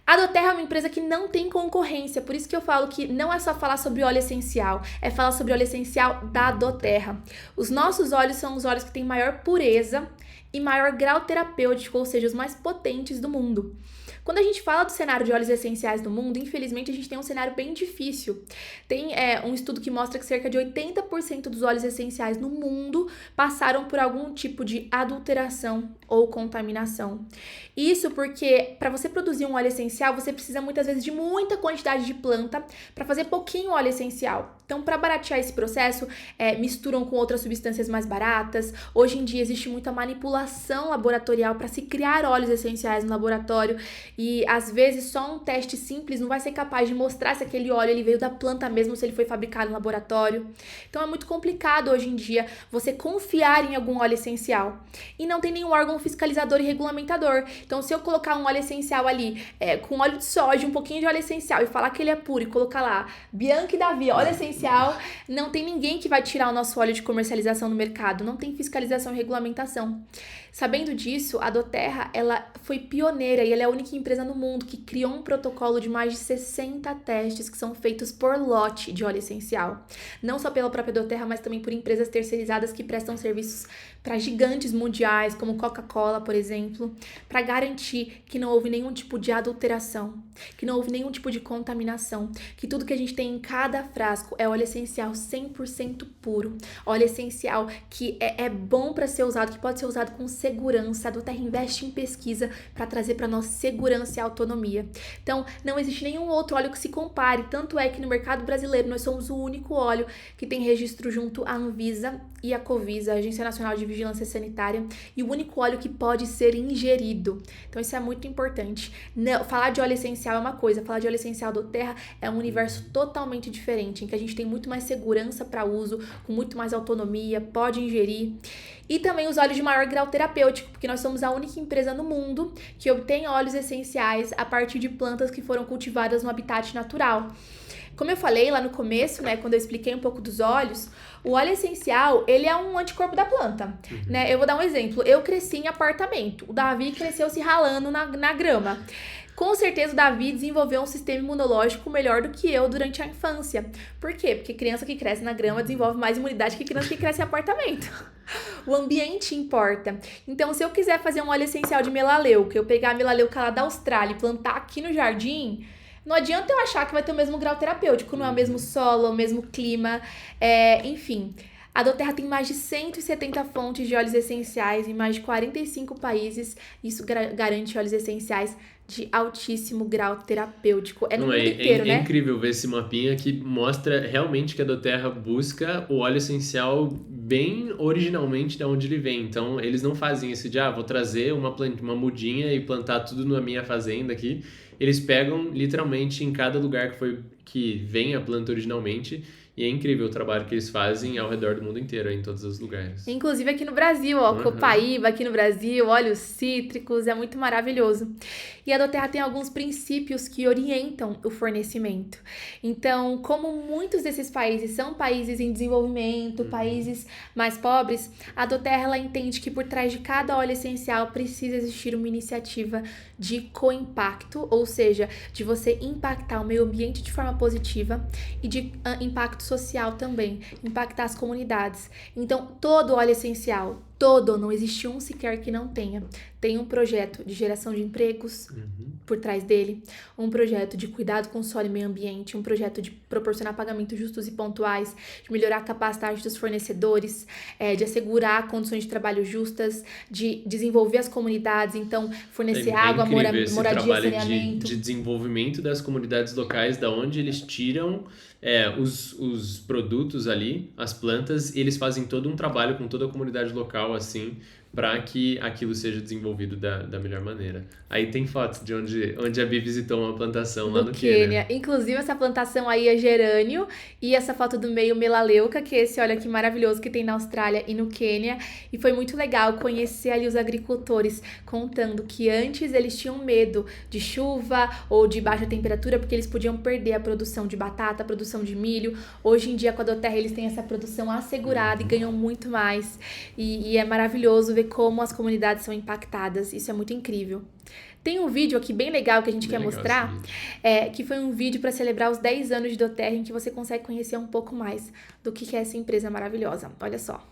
A doTERRA é uma empresa que não tem concorrência, por isso que eu falo que não é só falar sobre óleo essencial, é falar sobre óleo essencial da doTERRA. Os nossos óleos são os óleos que têm maior pureza e maior grau terapêutico, ou seja, os mais potentes do mundo. Quando a gente fala do cenário de óleos essenciais no mundo, infelizmente a gente tem um cenário bem difícil. Tem um estudo que mostra que cerca de 80% dos óleos essenciais no mundo passaram por algum tipo de adulteração ou contaminação. Isso porque para você produzir um óleo essencial, você precisa muitas vezes de muita quantidade de planta para fazer pouquinho óleo essencial. Então, para baratear esse processo, misturam com outras substâncias mais baratas. Hoje em dia existe muita manipulação laboratorial para se criar óleos essenciais no laboratório. E às vezes só um teste simples não vai ser capaz de mostrar se aquele óleo ele veio da planta mesmo, se ele foi fabricado no laboratório. Então é muito complicado hoje em dia você confiar em algum óleo essencial. E não tem nenhum órgão fiscalizador e regulamentador. Então se eu colocar um óleo essencial ali com óleo de soja, um pouquinho de óleo essencial e falar que ele é puro e colocar lá Bianca e Davi, óleo essencial essencial, não tem ninguém que vai tirar o nosso óleo de comercialização no mercado, não tem fiscalização e regulamentação. Sabendo disso, a doTERRA, ela foi pioneira e ela é a única empresa no mundo que criou um protocolo de mais de 60 testes que são feitos por lote de óleo essencial. Não só pela própria doTERRA, mas também por empresas terceirizadas que prestam serviços para gigantes mundiais, como Coca-Cola, por exemplo, para garantir que não houve nenhum tipo de adulteração, que não houve nenhum tipo de contaminação, que tudo que a gente tem em cada frasco é óleo essencial 100% puro, óleo essencial que é bom para ser usado, que pode ser usado com segurança. A doTERRA investe em pesquisa para trazer para nós segurança e autonomia. Então, não existe nenhum outro óleo que se compare, tanto é que no mercado brasileiro nós somos o único óleo que tem registro junto à Anvisa e à Covisa, a Agência Nacional de Vigilância Sanitária, e o único óleo que pode ser ingerido. Então isso é muito importante. Não, falar de óleo essencial é uma coisa, falar de óleo essencial doTERRA é um universo totalmente diferente, em que a gente tem muito mais segurança para uso, com muito mais autonomia, pode ingerir. E também os óleos de maior grau terapêutico, porque nós somos a única empresa no mundo que obtém óleos essenciais a partir de plantas que foram cultivadas no habitat natural. Como eu falei lá no começo, né, quando eu expliquei um pouco dos óleos, o óleo essencial, ele é um anticorpo da planta, né? Eu vou dar um exemplo. Eu cresci em apartamento, o Davi cresceu se ralando na grama. Com certeza o Davi desenvolveu um sistema imunológico melhor do que eu durante a infância. Por quê? Porque criança que cresce na grama desenvolve mais imunidade que criança que cresce em apartamento. O ambiente importa. Então, se eu quiser fazer um óleo essencial de melaleuca, eu pegar a melaleuca lá da Austrália e plantar aqui no jardim, não adianta eu achar que vai ter o mesmo grau terapêutico, não é o mesmo solo, o mesmo clima, enfim. A doTERRA tem mais de 170 fontes de óleos essenciais em mais de 45 países. Isso garante óleos essenciais de altíssimo grau terapêutico. É no mundo inteiro, né? É incrível ver esse mapinha que mostra realmente que a doTERRA busca o óleo essencial bem originalmente de onde ele vem. Então, eles não fazem esse de, vou trazer uma mudinha e plantar tudo na minha fazenda aqui. Eles pegam literalmente em cada lugar que vem a planta originalmente. E é incrível o trabalho que eles fazem ao redor do mundo inteiro, em todos os lugares. Inclusive aqui no Brasil, Copaíba aqui no Brasil, óleos cítricos, é muito maravilhoso. E a doTERRA tem alguns princípios que orientam o fornecimento. Então, como muitos desses países são países em desenvolvimento, países mais pobres, a doTERRA ela entende que por trás de cada óleo essencial precisa existir uma iniciativa de co-impacto, ou seja, de você impactar o meio ambiente de forma positiva e de impacto social também, impactar as comunidades. Então, todo óleo essencial, não existe um sequer que não tenha. Tem um projeto de geração de empregos por trás dele, um projeto de cuidado com o solo e meio ambiente, um projeto de proporcionar pagamentos justos e pontuais, de melhorar a capacidade dos fornecedores, de assegurar condições de trabalho justas, de desenvolver as comunidades, então fornecer água, moradia, saneamento. De desenvolvimento das comunidades locais, da onde eles tiram os produtos ali, as plantas, e eles fazem todo um trabalho com toda a comunidade local, assim, para que aquilo seja desenvolvido da melhor maneira. Aí tem fotos de onde a Bi visitou uma plantação lá no Quênia. Inclusive, essa plantação aí é gerânio, e essa foto do meio melaleuca, que é esse óleo aqui maravilhoso que tem na Austrália e no Quênia. E foi muito legal conhecer ali os agricultores contando que antes eles tinham medo de chuva ou de baixa temperatura, porque eles podiam perder a produção de batata, a produção de milho. Hoje em dia, com a doTERRA, eles têm essa produção assegurada e ganham muito mais. E é maravilhoso ver como as comunidades são impactadas. Isso é muito incrível. Tem um vídeo aqui bem legal que a gente quer mostrar, que foi um vídeo para celebrar os 10 anos de doTERRA, em que você consegue conhecer um pouco mais do que é essa empresa maravilhosa. Olha só.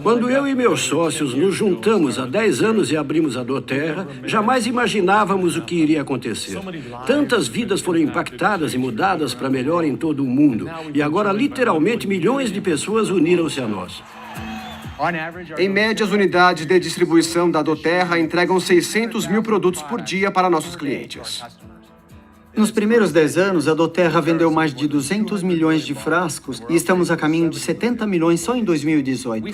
Quando eu e meus sócios nos juntamos há 10 anos e abrimos a doTERRA, jamais imaginávamos o que iria acontecer. Tantas vidas foram impactadas e mudadas para melhor em todo o mundo. E agora, literalmente, milhões de pessoas uniram-se a nós. Em média, as unidades de distribuição da doTERRA entregam 600 mil produtos por dia para nossos clientes. Nos primeiros 10 anos, a doTERRA vendeu mais de 200 milhões de frascos e estamos a caminho de 70 milhões só em 2018.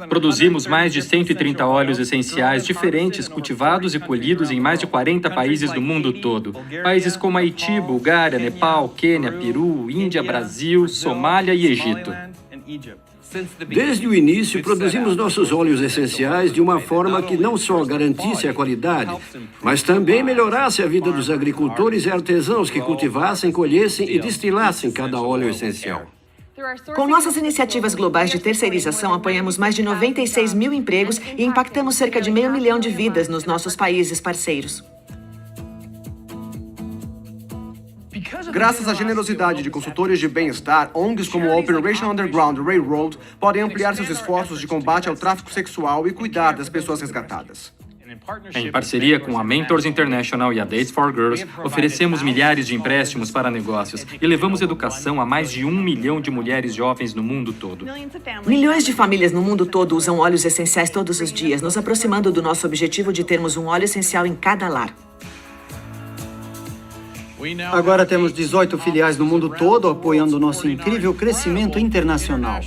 Produzimos mais de 130 óleos essenciais diferentes, cultivados e colhidos em mais de 40 países do mundo todo. Países como Haiti, Bulgária, Nepal, Quênia, Peru, Índia, Brasil, Somália e Egito. Desde o início, produzimos nossos óleos essenciais de uma forma que não só garantisse a qualidade, mas também melhorasse a vida dos agricultores e artesãos que cultivassem, colhessem e destilassem cada óleo essencial. Com nossas iniciativas globais de terceirização, apoiamos mais de 96 mil empregos e impactamos cerca de 500 mil de vidas nos nossos países parceiros. Graças à generosidade de consultores de bem-estar, ONGs como a Operation Underground Railroad podem ampliar seus esforços de combate ao tráfico sexual e cuidar das pessoas resgatadas. Em parceria com a Mentors International e a Dates for Girls, oferecemos milhares de empréstimos para negócios e levamos educação a mais de 1 milhão de mulheres jovens no mundo todo. Milhões de famílias no mundo todo usam óleos essenciais todos os dias, nos aproximando do nosso objetivo de termos um óleo essencial em cada lar. Agora temos 18 filiais no mundo todo apoiando nosso incrível crescimento internacional.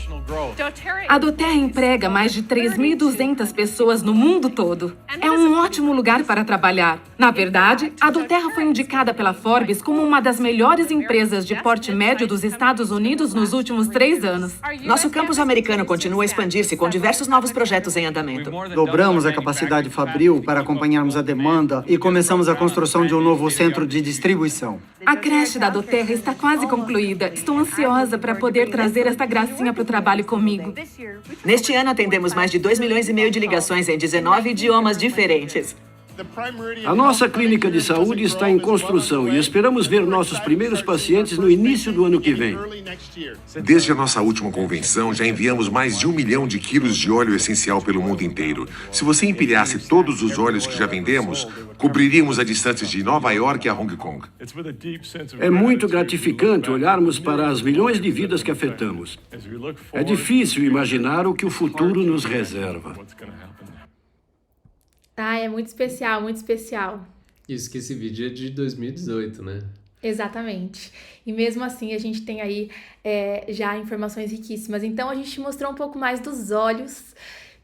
A doTERRA emprega mais de 3.200 pessoas no mundo todo. É um ótimo lugar para trabalhar. Na verdade, a doTERRA foi indicada pela Forbes como uma das melhores empresas de porte médio dos Estados Unidos nos últimos 3 anos. Nosso campus americano continua a expandir-se com diversos novos projetos em andamento. Dobramos a capacidade fabril para acompanharmos a demanda e começamos a construção de um novo centro de distribuição. A creche da doTERRA está quase concluída. Estou ansiosa para poder trazer esta gracinha para o trabalho comigo. Neste ano, atendemos mais de 2,5 milhões de ligações em 19 idiomas diferentes. A nossa clínica de saúde está em construção e esperamos ver nossos primeiros pacientes no início do ano que vem. Desde a nossa última convenção, já enviamos mais de 1 milhão de quilos de óleo essencial pelo mundo inteiro. Se você empilhasse todos os óleos que já vendemos, cobriríamos a distância de Nova York a Hong Kong. É muito gratificante olharmos para as milhões de vidas que afetamos. É difícil imaginar o que o futuro nos reserva. Ah, é muito especial, muito especial. Isso que esse vídeo é de 2018, né? Exatamente. E mesmo assim a gente tem aí já informações riquíssimas. Então a gente mostrou um pouco mais dos óleos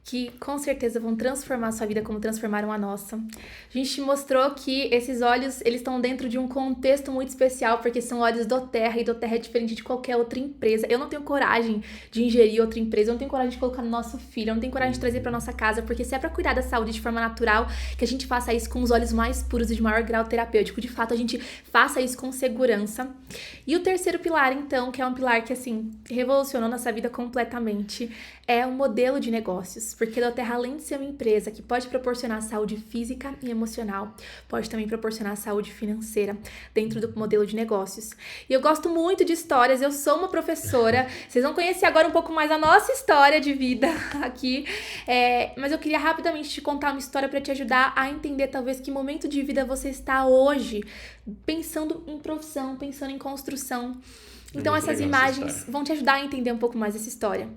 que com certeza vão transformar a sua vida como transformaram a nossa. A gente mostrou que esses óleos, eles estão dentro de um contexto muito especial, porque são óleos doTERRA, e doTERRA é diferente de qualquer outra empresa. Eu não tenho coragem de ingerir outra empresa, eu não tenho coragem de colocar no nosso filho, eu não tenho coragem de trazer para nossa casa, porque se é para cuidar da saúde de forma natural, que a gente faça isso com os óleos mais puros e de maior grau terapêutico. De fato, a gente faça isso com segurança. E o terceiro pilar, então, que é um pilar que, assim, revolucionou nossa vida completamente, é o modelo de negócios. Porque a doTERRA, além de ser uma empresa que pode proporcionar saúde física e emocional, pode também proporcionar saúde financeira dentro do modelo de negócios. E eu gosto muito de histórias, eu sou uma professora, vocês vão conhecer agora um pouco mais a nossa história de vida aqui, mas eu queria rapidamente te contar uma história para te ajudar a entender talvez que momento de vida você está hoje, pensando em profissão, pensando em construção. Então essas imagens vão te ajudar a entender um pouco mais essa história.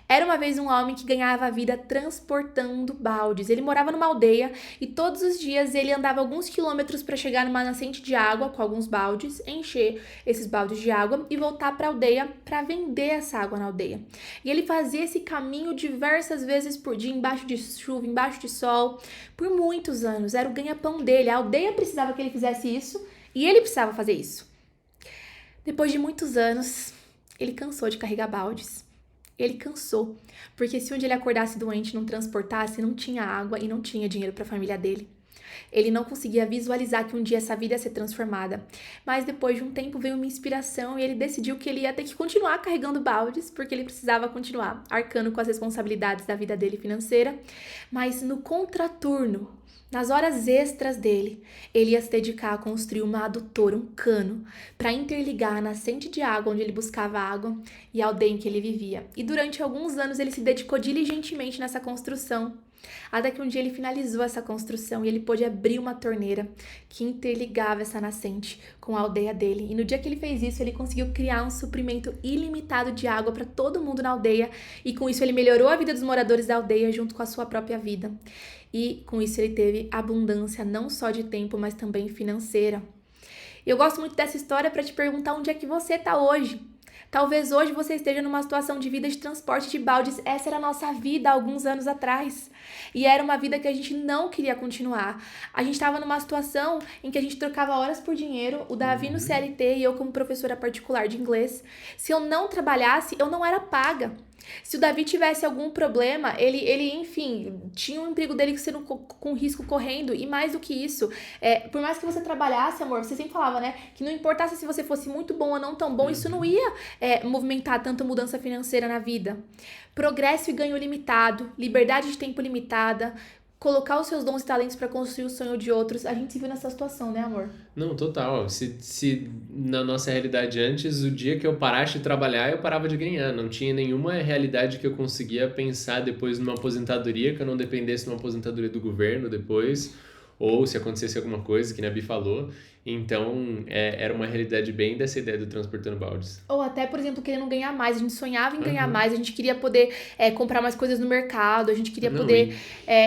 Era uma vez um homem que ganhava a vida transportando baldes. Ele morava numa aldeia e todos os dias ele andava alguns quilômetros para chegar numa nascente de água com alguns baldes, encher esses baldes de água e voltar para a aldeia para vender essa água na aldeia. E ele fazia esse caminho diversas vezes por dia, embaixo de chuva, embaixo de sol, por muitos anos. Era o ganha-pão dele. A aldeia precisava que ele fizesse isso e ele precisava fazer isso. Depois de muitos anos, ele cansou de carregar baldes. Ele cansou, porque se um dia ele acordasse doente, não transportasse, não tinha água e não tinha dinheiro para a família dele. Ele não conseguia visualizar que um dia essa vida ia ser transformada. Mas depois de um tempo veio uma inspiração e ele decidiu que ele ia ter que continuar carregando baldes, porque ele precisava continuar arcando com as responsabilidades da vida dele financeira. Mas no contraturno, nas horas extras dele, ele ia se dedicar a construir uma adutora, um cano, para interligar a nascente de água onde ele buscava água e a aldeia em que ele vivia. E durante alguns anos ele se dedicou diligentemente nessa construção, até que um dia ele finalizou essa construção e ele pôde abrir uma torneira que interligava essa nascente com a aldeia dele. E no dia que ele fez isso, ele conseguiu criar um suprimento ilimitado de água para todo mundo na aldeia e com isso ele melhorou a vida dos moradores da aldeia junto com a sua própria vida. E com isso ele teve abundância não só de tempo, mas também financeira. Eu gosto muito dessa história para te perguntar onde é que você está hoje. Talvez hoje você esteja numa situação de vida de transporte de baldes. Essa era a nossa vida há alguns anos atrás. E era uma vida que a gente não queria continuar. A gente estava numa situação em que a gente trocava horas por dinheiro, o Davi no CLT e eu como professora particular de inglês. Se eu não trabalhasse, eu não era paga. Se o Davi tivesse algum problema, ele enfim, tinha um emprego dele sendo com risco correndo. E mais do que isso, por mais que você trabalhasse, amor, você sempre falava, né, que não importasse se você fosse muito bom ou não tão bom, isso não ia movimentar tanta mudança financeira na vida. Progresso e ganho limitado, liberdade de tempo limitada, colocar os seus dons e talentos para construir o sonho de outros. A gente se viu nessa situação, né, amor? Não, total. Se na nossa realidade antes, o dia que eu parasse de trabalhar, eu parava de ganhar. Não tinha nenhuma realidade que eu conseguia pensar depois numa aposentadoria, que eu não dependesse de uma aposentadoria do governo depois, ou se acontecesse alguma coisa, que a Bi falou. Então, era uma realidade bem dessa ideia do Transportando Baldes. Ou até, por exemplo, querendo ganhar mais. A gente sonhava em ganhar mais, a gente queria poder comprar mais coisas no mercado, a gente queria poder,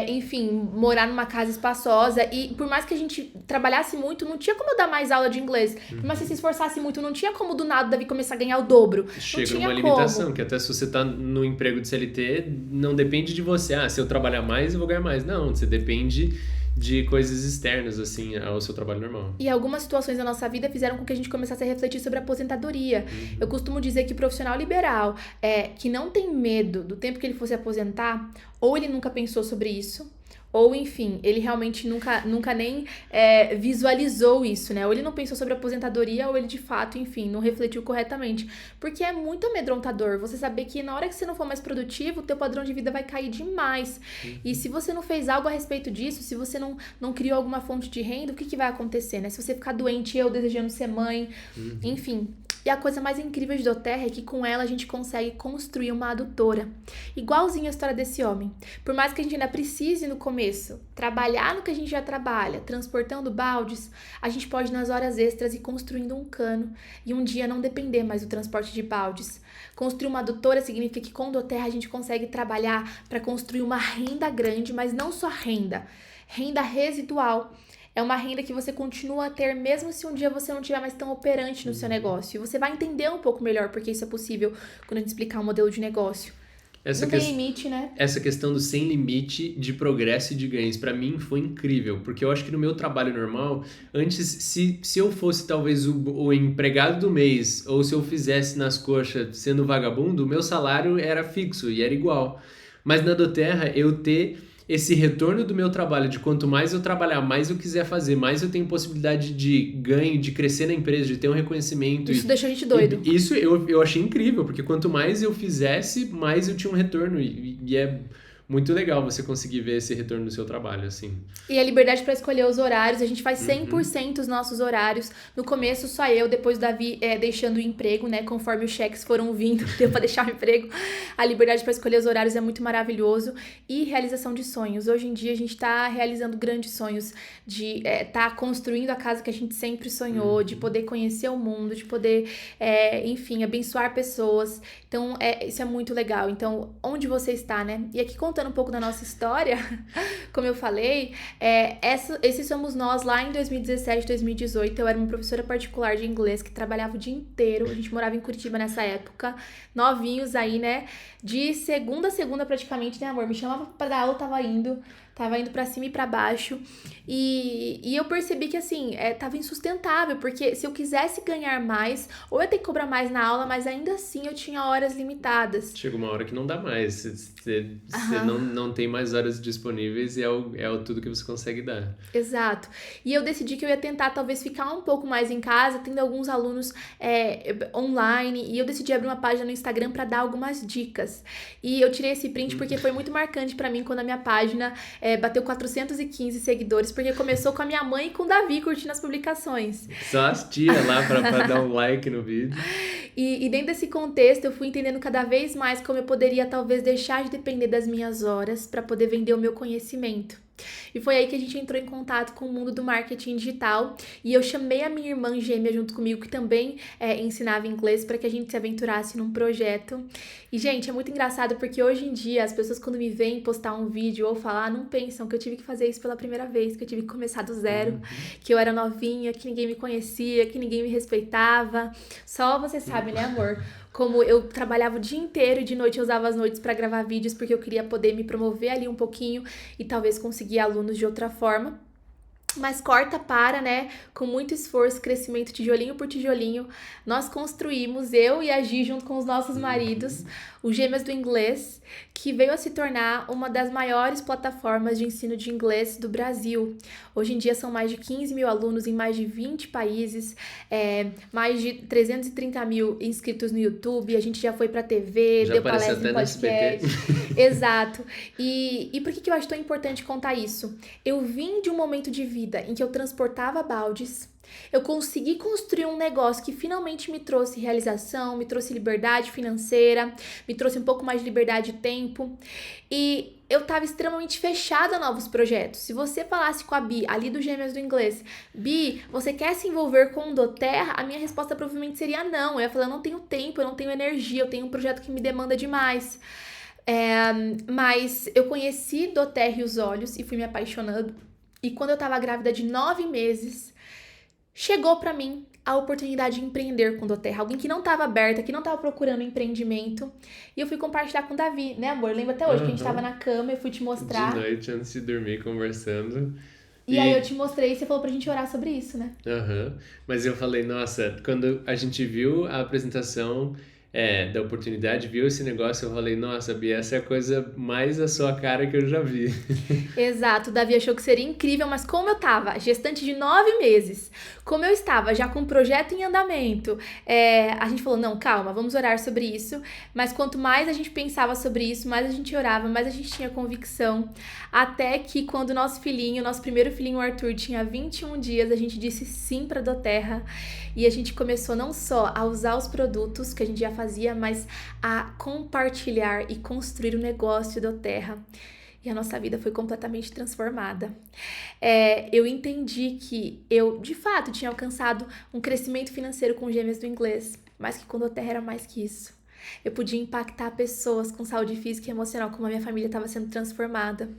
enfim, morar numa casa espaçosa. E por mais que a gente trabalhasse muito, não tinha como eu dar mais aula de inglês. Por mais que você se esforçasse muito, não tinha como do nada o Davi começar a ganhar o dobro. Chega não tinha uma limitação, que até se você tá no emprego de CLT, não depende de você. Ah, se eu trabalhar mais, eu vou ganhar mais. Não, você depende de coisas externas, assim, ao seu trabalho normal. E algumas situações da nossa vida fizeram com que a gente começasse a refletir sobre a aposentadoria. Eu costumo dizer que o profissional liberal que não tem medo do tempo que ele fosse aposentar, ou ele nunca pensou sobre isso, ou, enfim, ele realmente nunca nem visualizou isso, né? Ou ele não pensou sobre a aposentadoria, ou ele, de fato, enfim, não refletiu corretamente. Porque é muito amedrontador você saber que na hora que você não for mais produtivo, o teu padrão de vida vai cair demais. E se você não fez algo a respeito disso, se você não criou alguma fonte de renda, o que vai acontecer, né? Se você ficar doente, eu desejando ser mãe, enfim... E a coisa mais incrível de doTERRA é que com ela a gente consegue construir uma adutora. Igualzinho a história desse homem. Por mais que a gente ainda precise no começo trabalhar no que a gente já trabalha, transportando baldes, a gente pode nas horas extras ir construindo um cano e um dia não depender mais do transporte de baldes. Construir uma adutora significa que com doTERRA a gente consegue trabalhar para construir uma renda grande, mas não só renda residual. É uma renda que você continua a ter mesmo se um dia você não estiver mais tão operante no seu negócio. E você vai entender um pouco melhor porque isso é possível quando a gente explicar o modelo de negócio. Não tem limite, né? Essa questão do sem limite de progresso e de ganhos, pra mim foi incrível. Porque eu acho que no meu trabalho normal, antes, se eu fosse talvez o empregado do mês, ou se eu fizesse nas coxas sendo vagabundo, o meu salário era fixo e era igual. Mas na doTERRA, eu ter esse retorno do meu trabalho, de quanto mais eu trabalhar, mais eu quiser fazer, mais eu tenho possibilidade de ganho, de crescer na empresa, de ter um reconhecimento. Isso deixa a gente doido. Isso eu achei incrível, porque quanto mais eu fizesse, mais eu tinha um retorno. E é muito legal você conseguir ver esse retorno do seu trabalho, assim. E a liberdade para escolher os horários, a gente faz 100% os nossos horários. No começo, só eu, depois o Davi deixando o emprego, né? Conforme os cheques foram vindo, deu para deixar o emprego. A liberdade para escolher os horários é muito maravilhoso. E realização de sonhos. Hoje em dia, a gente está realizando grandes sonhos de tá construindo a casa que a gente sempre sonhou, de poder conhecer o mundo, de poder, enfim, abençoar pessoas. Então, isso é muito legal. Então, onde você está, né? E aqui contando um pouco da nossa história, como eu falei, esses somos nós lá em 2017, 2018. Eu era uma professora particular de inglês que trabalhava o dia inteiro. A gente morava em Curitiba nessa época, novinhos aí, né? De segunda a segunda praticamente, né, amor? Me chamava pra dar aula, tava indo pra cima e pra baixo. E eu percebi que, assim, tava insustentável, porque se eu quisesse ganhar mais, ou eu ia ter que cobrar mais na aula, mas ainda assim eu tinha horas limitadas. Chega uma hora que não dá mais. Você não tem mais horas disponíveis e é tudo que você consegue dar. Exato. E eu decidi que eu ia tentar, talvez, ficar um pouco mais em casa, tendo alguns alunos online, e eu decidi abrir uma página no Instagram pra dar algumas dicas. E eu tirei esse print porque foi muito marcante pra mim quando a minha página bateu 415 seguidores, porque começou com a minha mãe e com o Davi curtindo as publicações. Só as tias lá pra dar um like no vídeo. E dentro desse contexto, eu fui entendendo cada vez mais como eu poderia talvez deixar de depender das minhas horas para poder vender o meu conhecimento. E foi aí que a gente entrou em contato com o mundo do marketing digital e eu chamei a minha irmã gêmea junto comigo, que também ensinava inglês, para que a gente se aventurasse num projeto. E, gente, é muito engraçado porque hoje em dia as pessoas, quando me veem postar um vídeo ou falar, não pensam que eu tive que fazer isso pela primeira vez, que eu tive que começar do zero, que eu era novinha, que ninguém me conhecia, que ninguém me respeitava. Só você sabe, né, amor? como eu trabalhava o dia inteiro e de noite eu usava as noites para gravar vídeos porque eu queria poder me promover ali um pouquinho e talvez conseguir alunos de outra forma. Mas corta para, né, com muito esforço, crescimento tijolinho por tijolinho, nós construímos, eu e a Gi, junto com os nossos maridos, o Gêmeas do Inglês, que veio a se tornar uma das maiores plataformas de ensino de inglês do Brasil. Hoje em dia são mais de 15 mil alunos em mais de 20 países, mais de 330 mil inscritos no YouTube, a gente já foi pra TV, Já deu apareceu palestra em até no podcast. Exato. E por que eu acho tão importante contar isso? Eu vim de um momento de vida em que eu transportava baldes, eu consegui construir um negócio que finalmente me trouxe realização, me trouxe liberdade financeira, me trouxe um pouco mais de liberdade de tempo, e eu estava extremamente fechada a novos projetos. Se você falasse com a Bi, ali do Gêmeas do Inglês, Bi, você quer se envolver com o doTERRA? A minha resposta provavelmente seria não. Eu ia falar, eu não tenho tempo, eu não tenho energia, eu tenho um projeto que me demanda demais. Mas eu conheci doTERRA e os olhos e fui me apaixonando. E quando eu tava grávida de 9 meses, chegou pra mim a oportunidade de empreender com o doTERRA. Alguém que não tava aberta, que não tava procurando empreendimento. E eu fui compartilhar com o Davi, né, amor? Lembra até hoje que a gente tava na cama, eu fui te mostrar. De noite, antes de dormir, conversando. E aí eu te mostrei e você falou pra gente orar sobre isso, né? Mas eu falei, nossa, quando a gente viu a apresentação da oportunidade, viu esse negócio, eu falei, nossa, Bia, essa é a coisa mais a sua cara que eu já vi. Exato, o Davi achou que seria incrível, mas como eu tava gestante de 9 meses, como eu estava já com um projeto em andamento, a gente falou, não, calma, vamos orar sobre isso, mas quanto mais a gente pensava sobre isso, mais a gente orava, mais a gente tinha convicção, até que quando o nosso primeiro filhinho, o Arthur, tinha 21 dias, a gente disse sim pra doTERRA, e a gente começou não só a usar os produtos que a gente já fazia, mas a compartilhar e construir o negócio doTERRA. E a nossa vida foi completamente transformada. Eu entendi que eu, de fato, tinha alcançado um crescimento financeiro com Gêmeas do Inglês, mas que com doTERRA era mais que isso. Eu podia impactar pessoas com saúde física e emocional, como a minha família estava sendo transformada.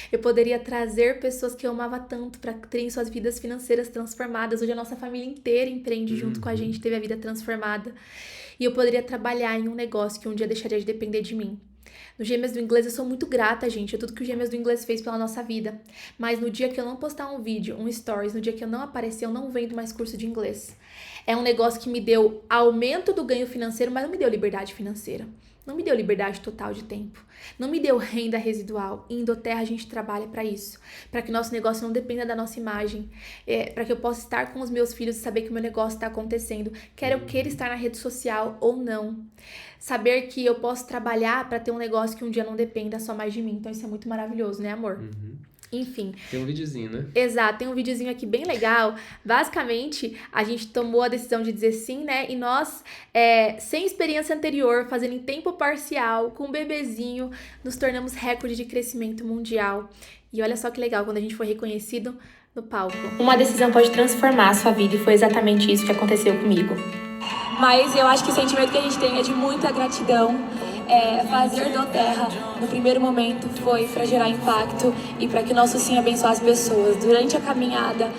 Eu poderia trazer pessoas que eu amava tanto para terem suas vidas financeiras transformadas. Hoje a nossa família inteira empreende junto com a gente, teve a vida transformada. E eu poderia trabalhar em um negócio que um dia deixaria de depender de mim. No Gêmeas do Inglês eu sou muito grata, gente, a tudo que o Gêmeas do Inglês fez pela nossa vida. Mas no dia que eu não postar um vídeo, um stories, no dia que eu não aparecer, eu não vendo mais curso de inglês. É um negócio que me deu aumento do ganho financeiro, mas não me deu liberdade financeira. Não me deu liberdade total de tempo. Não me deu renda residual. E em doTERRA a gente trabalha para isso. Para que nosso negócio não dependa da nossa imagem. Para que eu possa estar com os meus filhos e saber que o meu negócio está acontecendo. Quer eu queira estar na rede social ou não. Saber que eu posso trabalhar para ter um negócio que um dia não dependa só mais de mim. Então isso é muito maravilhoso, né, amor? Enfim. Tem um videozinho, né? Exato, tem um videozinho aqui bem legal. Basicamente, a gente tomou a decisão de dizer sim, né? E nós, sem experiência anterior, fazendo em tempo parcial, com um bebezinho, nos tornamos recorde de crescimento mundial. E olha só que legal, quando a gente foi reconhecido no palco. Uma decisão pode transformar a sua vida e foi exatamente isso que aconteceu comigo. Mas eu acho que o sentimento que a gente tem é de muita gratidão. Fazer doTERRA no primeiro momento foi para gerar impacto e para que o nosso sim abençoasse as pessoas. Durante a caminhada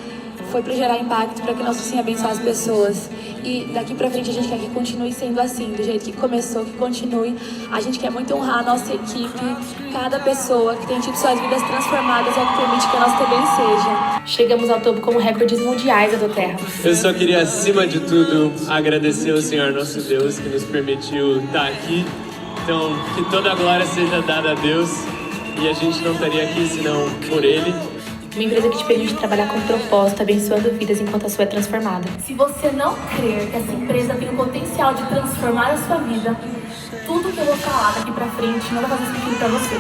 foi para gerar impacto para que o nosso sim abençoasse as pessoas. E daqui para frente a gente quer que continue sendo assim, do jeito que começou, que continue. A gente quer muito honrar a nossa equipe, cada pessoa que tem tido suas vidas transformadas é o que permite que a nossa também seja. Chegamos ao topo como recordes mundiais da doTERRA. Eu só queria, acima de tudo, agradecer ao Senhor nosso Deus que nos permitiu estar aqui. Então, que toda a glória seja dada a Deus e a gente não estaria aqui senão por Ele. Uma empresa que te permite trabalhar com propósito, abençoando vidas enquanto a sua é transformada. Se você não crer que essa empresa tem o potencial de transformar a sua vida, tudo que eu vou falar daqui pra frente não vai fazer sentido pra você.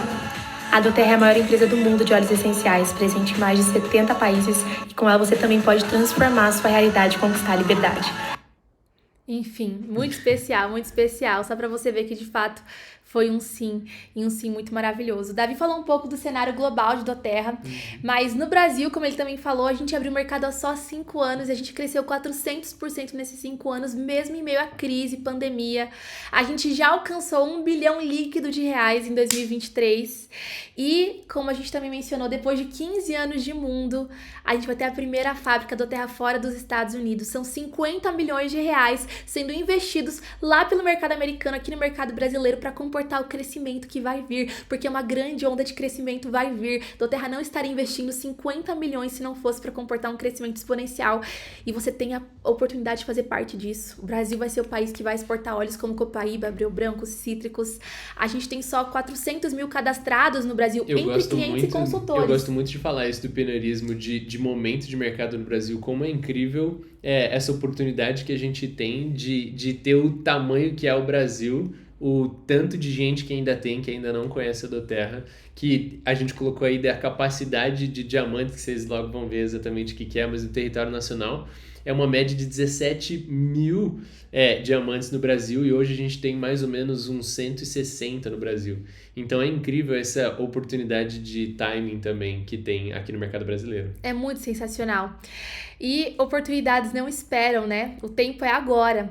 A doTERRA é a maior empresa do mundo de óleos essenciais, presente em mais de 70 países, e com ela você também pode transformar a sua realidade e conquistar a liberdade. Enfim, muito especial, só pra você ver que de fato foi um sim, e um sim muito maravilhoso. O Davi falou um pouco do cenário global de doTERRA, mas no Brasil, como ele também falou, a gente abriu o mercado há só 5 anos, e a gente cresceu 400% nesses 5 anos, mesmo em meio à crise, pandemia. A gente já alcançou 1 bilhão líquido de reais em 2023, e como a gente também mencionou, depois de 15 anos de mundo, a gente vai ter a primeira fábrica doTERRA fora dos Estados Unidos. São 50 milhões de reais sendo investidos lá pelo mercado americano, aqui no mercado brasileiro, para comportar o crescimento que vai vir, porque uma grande onda de crescimento vai vir. doTERRA não estaria investindo 50 milhões se não fosse para comportar um crescimento exponencial, e você tem a oportunidade de fazer parte disso. O Brasil vai ser o país que vai exportar óleos como Copaíba, Abreu Branco, cítricos. A gente tem só 400 mil cadastrados no Brasil, entre clientes e consultores. Eu gosto muito de falar isso do pioneirismo de momento de mercado no Brasil, como é incrível essa oportunidade que a gente tem de ter o tamanho que é o Brasil, o tanto de gente que ainda não conhece a doTERRA, que a gente colocou aí da capacidade de diamantes, que vocês logo vão ver exatamente o que é, mas o território nacional é uma média de 17 mil diamantes no Brasil, e hoje a gente tem mais ou menos uns 160 no Brasil. Então é incrível essa oportunidade de timing também que tem aqui no mercado brasileiro. É muito sensacional. E oportunidades não esperam, né? O tempo é agora.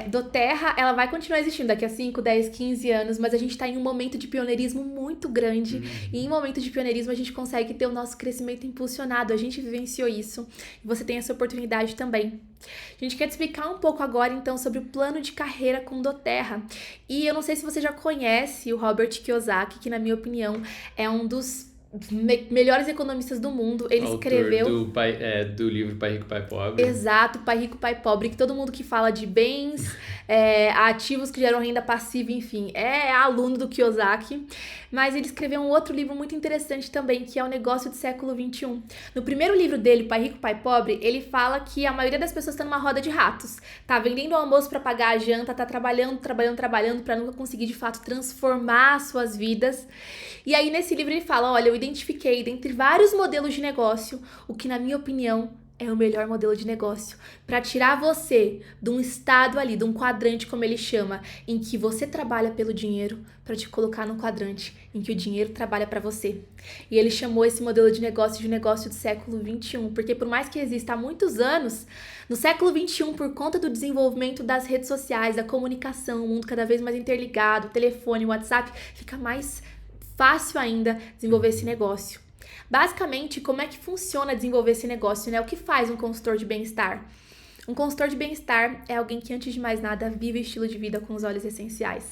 doTERRA, ela vai continuar existindo daqui a 5, 10, 15 anos, mas a gente tá em um momento de pioneirismo muito grande. E em momento de pioneirismo a gente consegue ter o nosso crescimento impulsionado. A gente vivenciou isso. E você tem essa oportunidade também. A gente quer te explicar um pouco agora, então, sobre o plano de carreira com doTERRA. E eu não sei se você já conhece o Robert Kiyosaki, que, na minha opinião, é um dos melhores economistas do mundo. Ele escreveu do livro Pai Rico, Pai Pobre. Exato, Pai Rico, Pai Pobre, que todo mundo que fala de bens, ativos que geram renda passiva, enfim, é aluno do Kiyosaki. Mas ele escreveu um outro livro muito interessante também, que é O Negócio do Século XXI. No primeiro livro dele, Pai Rico, Pai Pobre, ele fala que a maioria das pessoas está numa roda de ratos. Tá vendendo o almoço para pagar a janta, tá trabalhando para nunca conseguir de fato transformar as suas vidas. E aí nesse livro ele fala, olha, eu identifiquei dentre vários modelos de negócio o que, na minha opinião, é o melhor modelo de negócio para tirar você de um estado ali, de um quadrante, como ele chama, em que você trabalha pelo dinheiro, para te colocar num quadrante em que o dinheiro trabalha para você. E ele chamou esse modelo de negócio do século XXI, porque por mais que exista há muitos anos, no século XXI, por conta do desenvolvimento das redes sociais, da comunicação, o mundo cada vez mais interligado, o telefone, o WhatsApp, fica mais fácil ainda desenvolver esse negócio. Basicamente, como é que funciona desenvolver esse negócio, né? O que faz um consultor de bem-estar? Um consultor de bem-estar é alguém que, antes de mais nada, vive o estilo de vida com os óleos essenciais.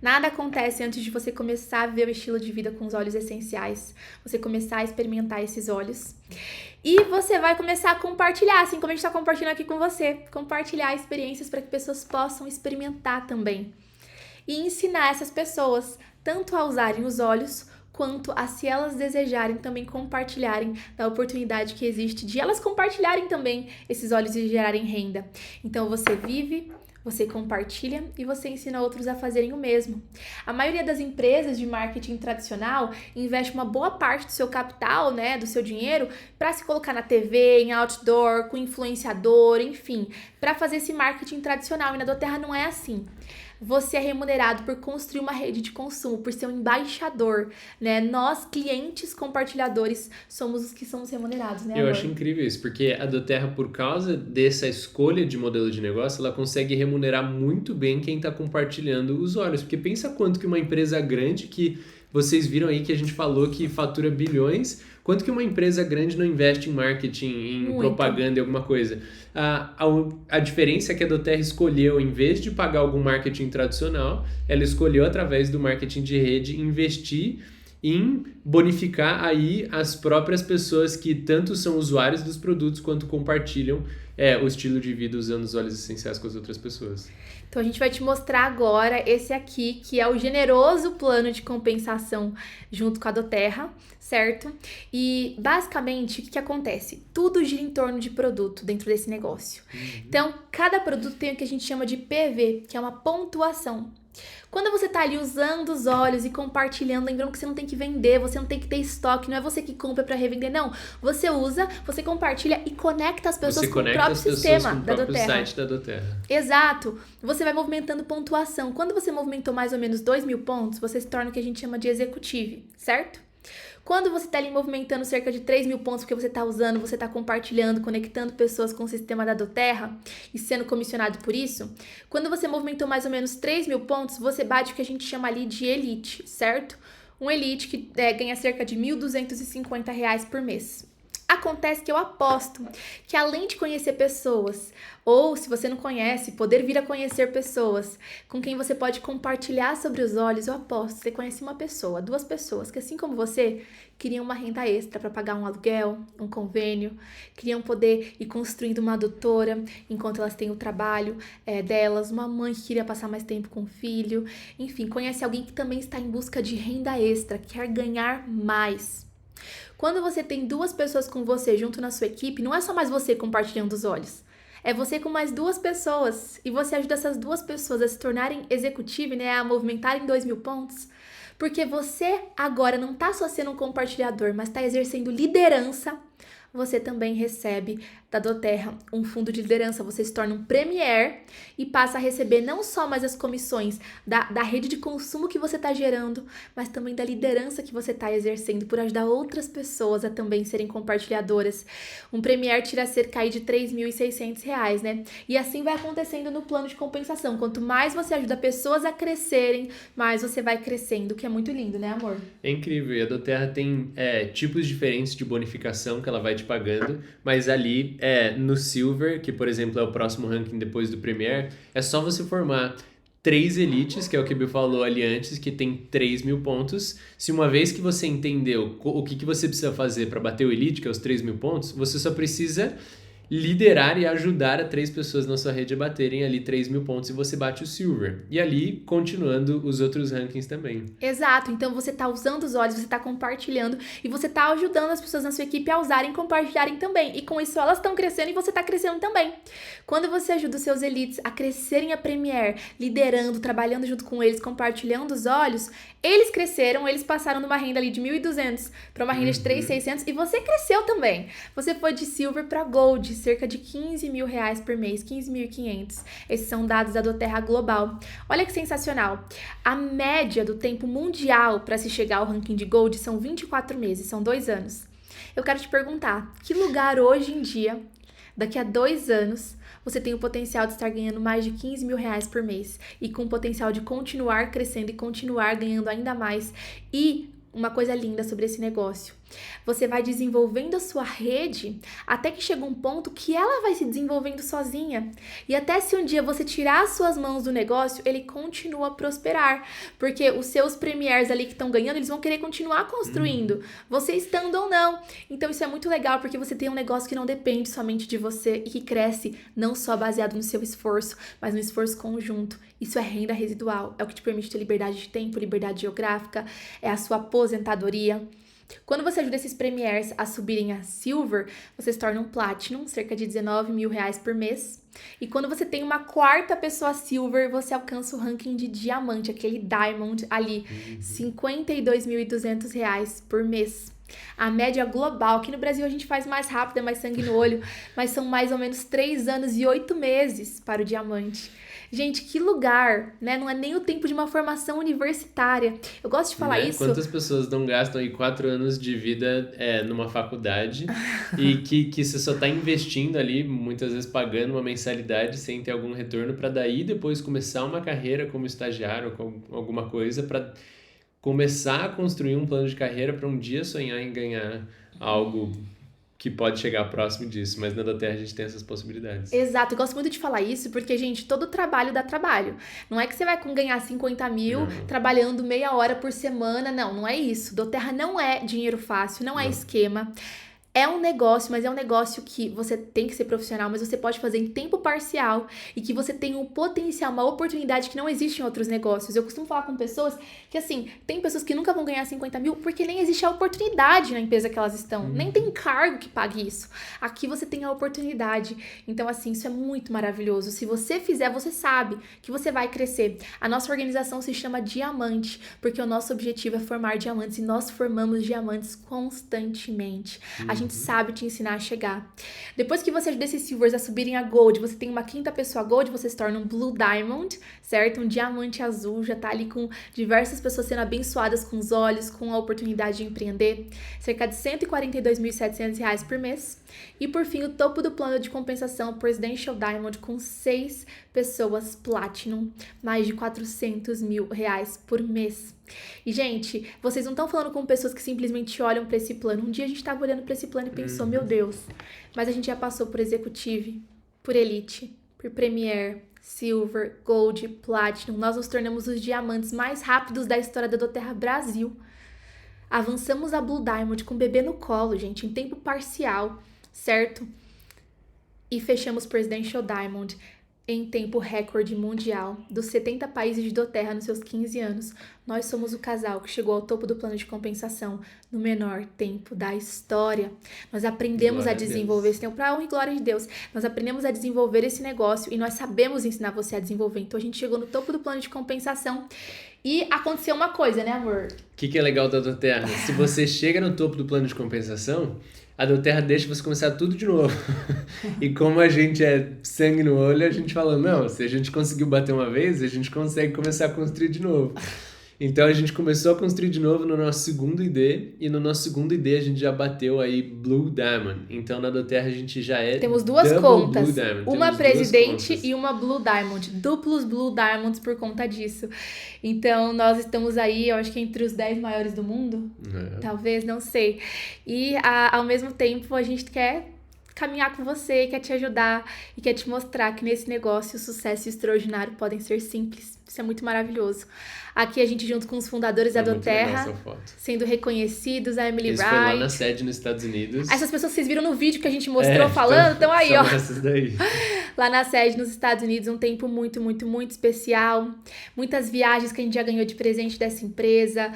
Nada acontece antes de você começar a viver o estilo de vida com os óleos essenciais, você começar a experimentar esses óleos. E você vai começar a compartilhar, assim como a gente está compartilhando aqui com você, compartilhar experiências para que pessoas possam experimentar também. E ensinar essas pessoas tanto a usarem os óleos, quanto a, se elas desejarem, também compartilharem da oportunidade que existe de elas compartilharem também esses óleos e gerarem renda. Então você vive, você compartilha e você ensina outros a fazerem o mesmo. A maioria das empresas de marketing tradicional investe uma boa parte do seu capital, né, do seu dinheiro, para se colocar na TV, em outdoor, com influenciador, enfim, para fazer esse marketing tradicional. E na doTERRA não é assim. Você é remunerado por construir uma rede de consumo, por ser um embaixador, né? Nós, clientes compartilhadores, somos os que somos remunerados, né, Eu acho incrível isso, porque a doTERRA, por causa dessa escolha de modelo de negócio, ela consegue remunerar muito bem quem está compartilhando os óleos. Porque pensa quanto que uma empresa grande, que vocês viram aí que a gente falou que fatura bilhões, quanto que uma empresa grande não investe em marketing, em propaganda e alguma coisa. A diferença é que a doTERRA escolheu, em vez de pagar algum marketing tradicional, ela escolheu, através do marketing de rede, investir em bonificar aí as próprias pessoas que tanto são usuários dos produtos quanto compartilham o estilo de vida usando os óleos essenciais com as outras pessoas. Então a gente vai te mostrar agora esse aqui, que é o generoso plano de compensação junto com a doTERRA, certo? E basicamente, o que acontece? Tudo gira em torno de produto dentro desse negócio. Então, cada produto tem o que a gente chama de PV, que é uma pontuação. Quando você tá ali usando os óleos e compartilhando, lembrando que você não tem que vender, você não tem que ter estoque, não é você que compra para revender, não. Você usa, você compartilha e conecta as pessoas com o próprio sistema da doTERRA. Site da doTERRA. Exato. Você vai movimentando pontuação. Quando você movimentou mais ou menos 2.000 pontos, você se torna o que a gente chama de executive, certo? Quando você está ali movimentando cerca de 3.000 pontos, porque você está usando, você está compartilhando, conectando pessoas com o sistema da doTERRA e sendo comissionado por isso, quando você movimentou mais ou menos 3.000 pontos, você bate o que a gente chama ali de elite, certo? Um elite que ganha cerca de R$ 1.250 por mês. Acontece que eu aposto que além de conhecer pessoas, ou se você não conhece, poder vir a conhecer pessoas com quem você pode compartilhar sobre os olhos, eu aposto que você conhece uma pessoa, 2 pessoas que assim como você, queriam uma renda extra para pagar um aluguel, um convênio, queriam poder ir construindo uma adotora enquanto elas têm o trabalho delas, uma mãe que queria passar mais tempo com o filho, enfim, conhece alguém que também está em busca de renda extra, quer ganhar mais. Quando você tem 2 pessoas com você junto na sua equipe, não é só mais você compartilhando os olhos. É você com mais 2 pessoas. E você ajuda essas 2 pessoas a se tornarem executivas, né? A movimentarem 2.000 pontos. Porque você agora não tá só sendo um compartilhador, mas tá exercendo liderança. Você também recebe da doTERRA um fundo de liderança. Você se torna um premier e passa a receber não só mais as comissões da rede de consumo que você está gerando, mas também da liderança que você está exercendo por ajudar outras pessoas a também serem compartilhadoras. Um premier tira cerca aí de R$ 3.600, né? E assim vai acontecendo no plano de compensação. Quanto mais você ajuda pessoas a crescerem, mais você vai crescendo, que é muito lindo, né, amor? É incrível. E a doTERRA tem tipos diferentes de bonificação que ela vai te pagando, mas ali no Silver, que por exemplo é o próximo ranking depois do Premier, é só você formar 3 elites, que é o que o Bill falou ali antes, que tem 3.000 pontos. Se uma vez que você entendeu o que você precisa fazer para bater o elite, que é os 3.000 pontos, você só precisa liderar e ajudar a 3 pessoas na sua rede a baterem ali 3.000 pontos e você bate o Silver. E ali, continuando os outros rankings também. Exato, então você tá usando os olhos, você tá compartilhando e você tá ajudando as pessoas na sua equipe a usarem e compartilharem também. E com isso elas estão crescendo e você tá crescendo também. Quando você ajuda os seus elites a crescerem a Premier, liderando, trabalhando junto com eles, compartilhando os olhos, eles cresceram, eles passaram numa renda ali de 1.200 para uma renda de 3.600 e você cresceu também. Você foi de Silver para Gold, cerca de R$15.000 por mês, 15.500. Esses são dados da doTERRA Global. Olha que sensacional. A média do tempo mundial para se chegar ao ranking de Gold são 24 meses, são 2 anos. Eu quero te perguntar, que lugar hoje em dia, daqui a 2 anos, você tem o potencial de estar ganhando mais de R$15.000 por mês e com o potencial de continuar crescendo e continuar ganhando ainda mais. E uma coisa linda sobre esse negócio, você vai desenvolvendo a sua rede até que chega um ponto que ela vai se desenvolvendo sozinha. E até se um dia você tirar as suas mãos do negócio, ele continua a prosperar. Porque os seus premiers ali que estão ganhando, eles vão querer continuar construindo, você estando ou não. Então isso é muito legal, porque você tem um negócio que não depende somente de você e que cresce não só baseado no seu esforço, mas no esforço conjunto. Isso é renda residual, é o que te permite ter liberdade de tempo, liberdade geográfica, é a sua aposentadoria. Quando você ajuda esses premiers a subirem a Silver, você se torna um Platinum, cerca de R$19.000 por mês. E quando você tem uma 4ª pessoa Silver, você alcança o ranking de Diamante, aquele Diamond ali, R$52.200 por mês. A média global, aqui no Brasil a gente faz mais rápido, é mais sangue no olho, mas são mais ou menos 3 anos e 8 meses para o Diamante. Gente, que lugar, né? Não é nem o tempo de uma formação universitária. Eu gosto de falar isso. Quantas pessoas não gastam aí 4 anos de vida numa faculdade e que você só tá investindo ali, muitas vezes pagando uma mensalidade sem ter algum retorno para daí depois começar uma carreira como estagiário ou com alguma coisa para começar a construir um plano de carreira para um dia sonhar em ganhar algo que pode chegar próximo disso, mas na doTERRA a gente tem essas possibilidades. Exato, eu gosto muito de falar isso, porque, gente, todo trabalho dá trabalho. Não é que você vai ganhar 50 mil trabalhando meia hora por semana, não é isso. doTERRA não é dinheiro fácil, não é esquema. É um negócio, mas é um negócio que você tem que ser profissional, mas você pode fazer em tempo parcial e que você tem um potencial, uma oportunidade que não existe em outros negócios. Eu costumo falar com pessoas que, assim, tem pessoas que nunca vão ganhar 50 mil porque nem existe a oportunidade na empresa que elas estão. Nem tem cargo que pague isso. Aqui você tem a oportunidade. Então, assim, isso é muito maravilhoso. Se você fizer, você sabe que você vai crescer. A nossa organização se chama Diamante, porque o nosso objetivo é formar diamantes e nós formamos diamantes constantemente. A gente sabe te ensinar a chegar. Depois que você ajuda esses Silvers a subirem a Gold, você tem uma 5ª pessoa Gold, você se torna um Blue Diamond, certo? Um diamante azul, já tá ali com diversas pessoas sendo abençoadas com os olhos, com a oportunidade de empreender. Cerca de R$142.700 por mês. E por fim, o topo do plano de compensação, Presidential Diamond, com 6 pessoas Platinum, mais de R$400 mil por mês. E, gente, vocês não estão falando com pessoas que simplesmente olham para esse plano. Um dia a gente estava olhando para esse plano e pensou, meu Deus, mas a gente já passou por Executive, por Elite, por Premier, Silver, Gold, Platinum. Nós nos tornamos os diamantes mais rápidos da história da doTERRA Brasil. Avançamos a Blue Diamond com o bebê no colo, gente, em tempo parcial, certo? E fechamos Presidential Diamond em tempo recorde mundial. Dos 70 países de doTERRA nos seus 15 anos, nós somos o casal que chegou ao topo do plano de compensação no menor tempo da história. Nós aprendemos a desenvolver esse tempo, para honra e glória de Deus. Nós aprendemos a desenvolver esse negócio e nós sabemos ensinar você a desenvolver. Então a gente chegou no topo do plano de compensação e aconteceu uma coisa, né, amor? O que é legal da doTERRA? Se você chega no topo do plano de compensação, a doTERRA deixa você começar tudo de novo. E como a gente é sangue no olho, a gente fala, não, se a gente conseguiu bater uma vez, a gente consegue começar a construir de novo. Então a gente começou a construir de novo no nosso segundo ID, e no nosso segundo ID a gente já bateu aí Blue Diamond. Então na doTERRA a gente já é Temos duas double contas, Blue Diamond. uma Temos presidente e uma Blue Diamond, duplos Blue Diamonds por conta disso. Então nós estamos aí, eu acho que entre os 10 maiores do mundo, talvez, não sei. E ao mesmo tempo a gente quer caminhar com você, quer te ajudar e quer te mostrar que nesse negócio o sucesso e o extraordinário podem ser simples. Isso é muito maravilhoso. Aqui a gente junto com os fundadores da doTERRA, sendo reconhecidos, a Emily Wright. Foi lá na sede nos Estados Unidos. Essas pessoas que vocês viram no vídeo que a gente mostrou falando, então aí, ó. Essas daí. Lá na sede nos Estados Unidos, um tempo muito, muito, muito especial. Muitas viagens que a gente já ganhou de presente dessa empresa.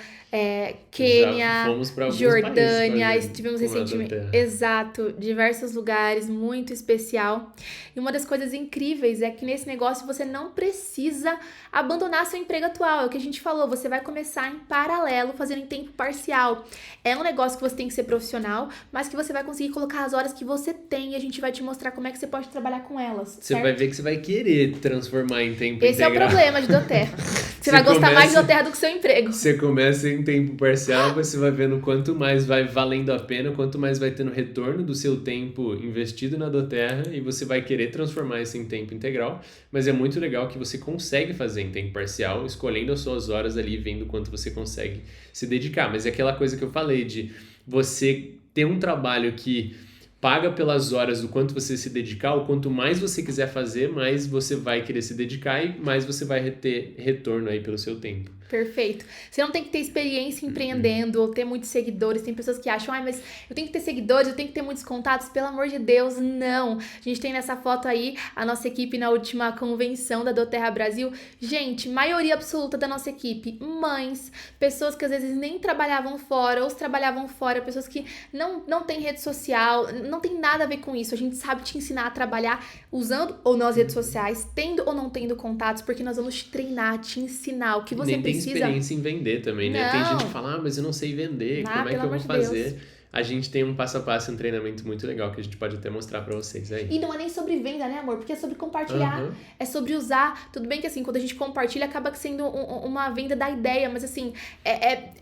Quênia, Jordânia, estivemos recentemente. Exato, diversos lugares, muito especial. E uma das coisas incríveis é que nesse negócio você não precisa abandonar seu emprego atual. É o que a gente falou, você vai começar em paralelo, fazendo em tempo parcial. É um negócio que você tem que ser profissional, mas que você vai conseguir colocar as horas que você tem e a gente vai te mostrar como é que você pode trabalhar com elas. Você vai ver que você vai querer transformar em tempo integral. Esse é o problema de doTERRA. Você vai gostar mais de doTERRA do que seu emprego. Você começa em tempo parcial, você vai vendo quanto mais vai valendo a pena, quanto mais vai tendo retorno do seu tempo investido na doTERRA, e você vai querer transformar isso em tempo integral. Mas é muito legal que você consegue fazer em tempo parcial, escolhendo as suas horas ali, vendo quanto você consegue se dedicar. Mas é aquela coisa que eu falei de você ter um trabalho que paga pelas horas do quanto você se dedicar, ou quanto mais você quiser fazer, mais você vai querer se dedicar e mais você vai ter retorno aí pelo seu tempo. Perfeito. Você não tem que ter experiência empreendendo ou ter muitos seguidores. Tem pessoas que acham, mas eu tenho que ter seguidores, eu tenho que ter muitos contatos. Pelo amor de Deus, não. A gente tem nessa foto aí a nossa equipe na última convenção da doTERRA Brasil. Gente, maioria absoluta da nossa equipe, mães, pessoas que às vezes nem trabalhavam fora ou trabalhavam fora, pessoas que não têm rede social, não tem nada a ver com isso. A gente sabe te ensinar a trabalhar usando ou não as redes sociais, tendo ou não tendo contatos, porque nós vamos te treinar, te ensinar o que você precisa. Tem experiência em vender também, né? Tem gente que fala, mas eu não sei vender, como é que eu vou fazer? Deus. A gente tem um passo a passo, um treinamento muito legal que a gente pode até mostrar pra vocês aí. E não é nem sobre venda, né, amor? Porque é sobre compartilhar, é sobre usar. Tudo bem que assim, quando a gente compartilha, acaba sendo uma venda da ideia, mas assim,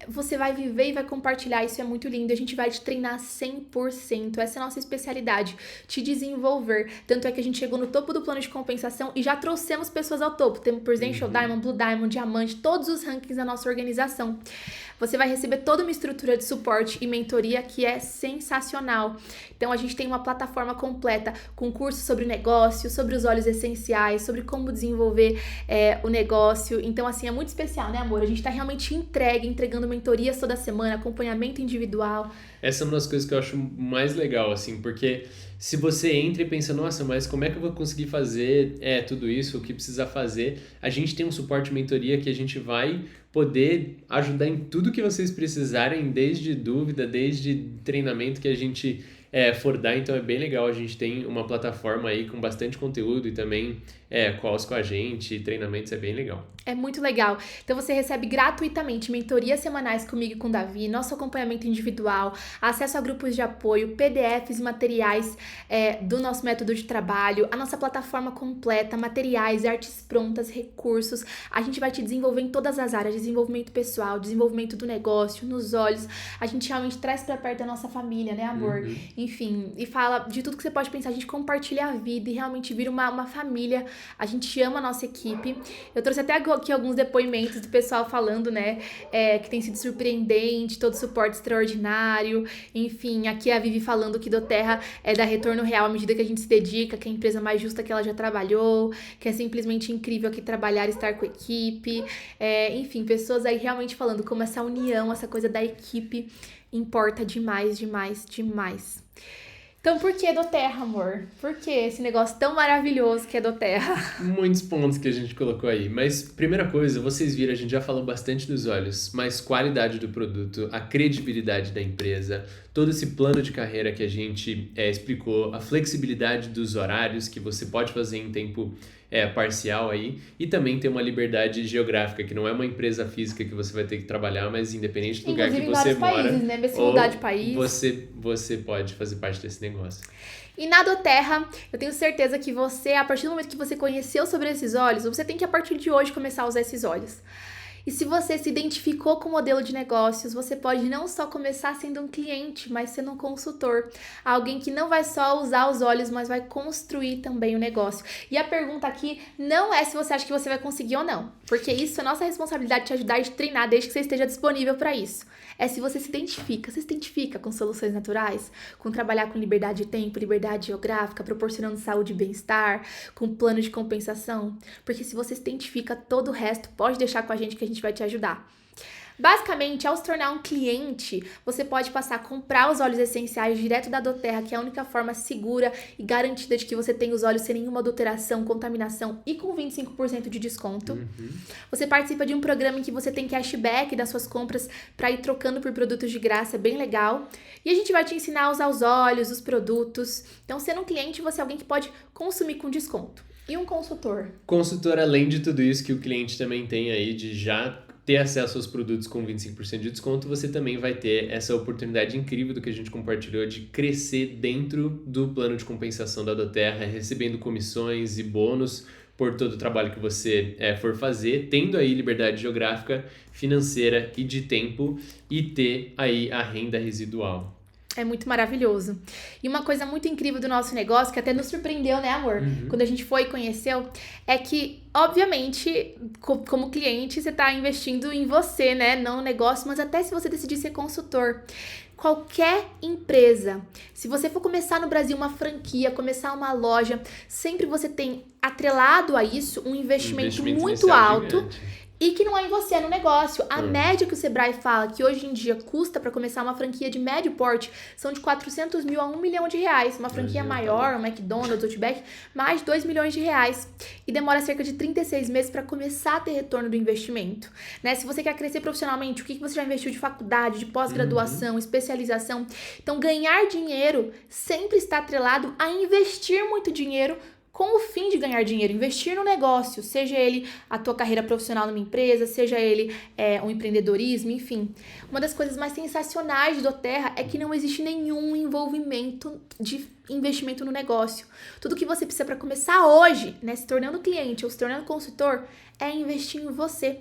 você vai viver e vai compartilhar, isso é muito lindo. A gente vai te treinar 100%, essa é a nossa especialidade, te desenvolver. Tanto é que a gente chegou no topo do plano de compensação e já trouxemos pessoas ao topo. Temos Presidential Diamond, Blue Diamond, Diamante, todos os rankings da nossa organização. Você vai receber toda uma estrutura de suporte e mentoria que é sensacional. Então, a gente tem uma plataforma completa com cursos sobre negócio, sobre os óleos essenciais, sobre como desenvolver o negócio. Então, assim, é muito especial, né, amor? A gente tá realmente entregando mentorias toda semana, acompanhamento individual. Essa é uma das coisas que eu acho mais legal, assim, porque se você entra e pensa, nossa, mas como é que eu vou conseguir fazer tudo isso, o que precisa fazer? A gente tem um suporte mentoria que a gente vai poder ajudar em tudo que vocês precisarem, desde dúvida, desde treinamento que a gente for dar. Então é bem legal, a gente tem uma plataforma aí com bastante conteúdo e também calls com a gente, treinamentos, é bem legal. É muito legal. Então você recebe gratuitamente mentorias semanais comigo e com o Davi, nosso acompanhamento individual, acesso a grupos de apoio, PDFs e materiais do nosso método de trabalho, a nossa plataforma completa, materiais, artes prontas, recursos. A gente vai te desenvolver em todas as áreas, desenvolvimento pessoal, desenvolvimento do negócio, nos olhos. A gente realmente traz pra perto da nossa família, né, amor? Enfim, e fala de tudo que você pode pensar. A gente compartilha a vida e realmente vira uma família A gente ama a nossa equipe. Eu trouxe até aqui alguns depoimentos do pessoal falando, né, que tem sido surpreendente, todo suporte extraordinário. Enfim, aqui a Vivi falando que doTERRA dá retorno real à medida que a gente se dedica, que é a empresa mais justa que ela já trabalhou, que é simplesmente incrível aqui trabalhar e estar com a equipe. Enfim, pessoas aí realmente falando como essa união, essa coisa da equipe importa demais, demais, demais. Então, por que doTERRA, amor? Por que esse negócio tão maravilhoso que é doTERRA? Muitos pontos que a gente colocou aí, mas primeira coisa, vocês viram, a gente já falou bastante dos olhos, mas qualidade do produto, a credibilidade da empresa, todo esse plano de carreira que a gente explicou, a flexibilidade dos horários que você pode fazer em tempo parcial aí, e também ter uma liberdade geográfica, que não é uma empresa física que você vai ter que trabalhar, mas independente do lugar que você mora, países, né? Mesmo mudar de país. Você pode fazer parte desse negócio. E na doTERRA, eu tenho certeza que você, a partir do momento que você conheceu sobre esses óleos, você tem que a partir de hoje começar a usar esses óleos. E se você se identificou com o modelo de negócios, você pode não só começar sendo um cliente, mas sendo um consultor. Alguém que não vai só usar os óleos, mas vai construir também o negócio. E a pergunta aqui não é se você acha que você vai conseguir ou não. Porque isso é nossa responsabilidade de te ajudar e te treinar desde que você esteja disponível para isso. É se você se identifica. Você se identifica com soluções naturais? Com trabalhar com liberdade de tempo, liberdade geográfica, proporcionando saúde e bem-estar, com plano de compensação? Porque se você se identifica, todo o resto pode deixar com a gente que a gente vai te ajudar. Basicamente, ao se tornar um cliente, você pode passar a comprar os óleos essenciais direto da doTERRA, que é a única forma segura e garantida de que você tem os óleos sem nenhuma adulteração, contaminação e com 25% de desconto. Você participa de um programa em que você tem cashback das suas compras para ir trocando por produtos de graça, é bem legal. E a gente vai te ensinar a usar os óleos, os produtos. Então, sendo um cliente, você é alguém que pode consumir com desconto. E um consultor? Consultor, além de tudo isso que o cliente também tem aí de já ter acesso aos produtos com 25% de desconto, você também vai ter essa oportunidade incrível do que a gente compartilhou de crescer dentro do plano de compensação da doTERRA, recebendo comissões e bônus por todo o trabalho que você for fazer, tendo aí liberdade geográfica, financeira e de tempo, e ter aí a renda residual. É muito maravilhoso. E uma coisa muito incrível do nosso negócio, que até nos surpreendeu, né, amor? Quando a gente foi e conheceu, é que, obviamente, como cliente, você tá investindo em você, né? Não no negócio, mas até se você decidir ser consultor. Qualquer empresa, se você for começar no Brasil uma franquia, começar uma loja, sempre você tem atrelado a isso um investimento muito alto. Gigante. E que não é em você, é no negócio. A média que o Sebrae fala que hoje em dia custa para começar uma franquia de médio porte são de 400 mil a 1 milhão de reais. Uma franquia maior, um McDonald's, Outback, mais de 2 milhões de reais. E demora cerca de 36 meses para começar a ter retorno do investimento. Né? Se você quer crescer profissionalmente, o que você já investiu de faculdade, de pós-graduação, especialização? Então, ganhar dinheiro sempre está atrelado a investir muito dinheiro com o fim de ganhar dinheiro, investir no negócio, seja ele a tua carreira profissional numa empresa, seja ele um empreendedorismo, enfim. Uma das coisas mais sensacionais de doTERRA é que não existe nenhum envolvimento de investimento no negócio. Tudo que você precisa para começar hoje, né, se tornando cliente ou se tornando consultor, é investir em você.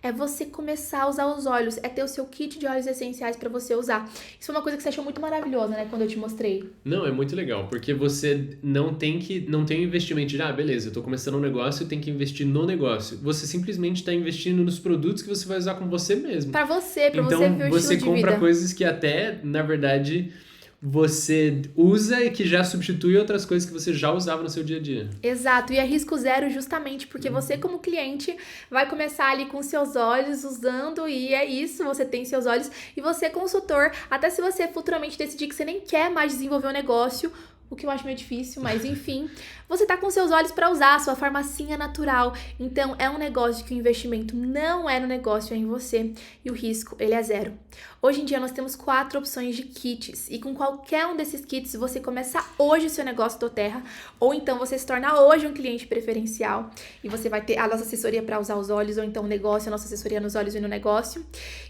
É você começar a usar os óleos, é ter o seu kit de óleos essenciais para você usar. Isso foi uma coisa que você achou muito maravilhosa, né, quando eu te mostrei. Não, é muito legal, porque você não tem um investimento de, beleza, eu tô começando um negócio, eu tenho que investir no negócio. Você simplesmente tá investindo nos produtos que você vai usar com você mesmo. Pra você, então, você ver o estilo de vida. Então, você compra coisas que até, na verdade, você usa e que já substitui outras coisas que você já usava no seu dia a dia. Exato, e é risco zero justamente porque você como cliente vai começar ali com seus olhos usando e é isso, você tem seus olhos e você consultor, até se você futuramente decidir que você nem quer mais desenvolver um negócio, o que eu acho meio difícil, mas enfim, você tá com seus olhos para usar a sua farmacinha natural. Então, é um negócio que o investimento não é no negócio, é em você. E o risco, ele é zero. Hoje em dia, nós temos 4 opções de kits. E com qualquer um desses kits, você começa hoje o seu negócio doTERRA. Ou então, você se torna hoje um cliente preferencial. E você vai ter a nossa assessoria para usar os óleos, ou então o negócio, a nossa assessoria nos óleos e no negócio.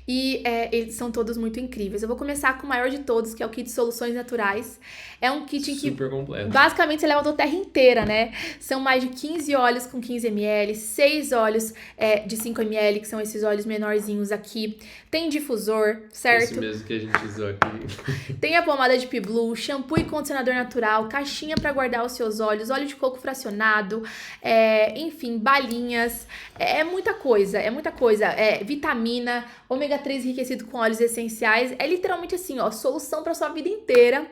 E eles são todos muito incríveis. Eu vou começar com o maior de todos, que é o kit Soluções Naturais. É um kit em que super completo. Basicamente, você leva a doTERRA inteira, né? São mais de 15 óleos com 15 ml, 6 óleos de 5 ml, que são esses óleos menorzinhos aqui. Tem difusor, certo? Esse mesmo que a gente usou aqui. Tem a pomada de P-Blue, shampoo e condicionador natural, caixinha para guardar os seus óleos, óleo de coco fracionado, enfim, balinhas. É muita coisa, vitamina, ômega 3 enriquecido com óleos essenciais. É literalmente assim, ó, solução para sua vida inteira.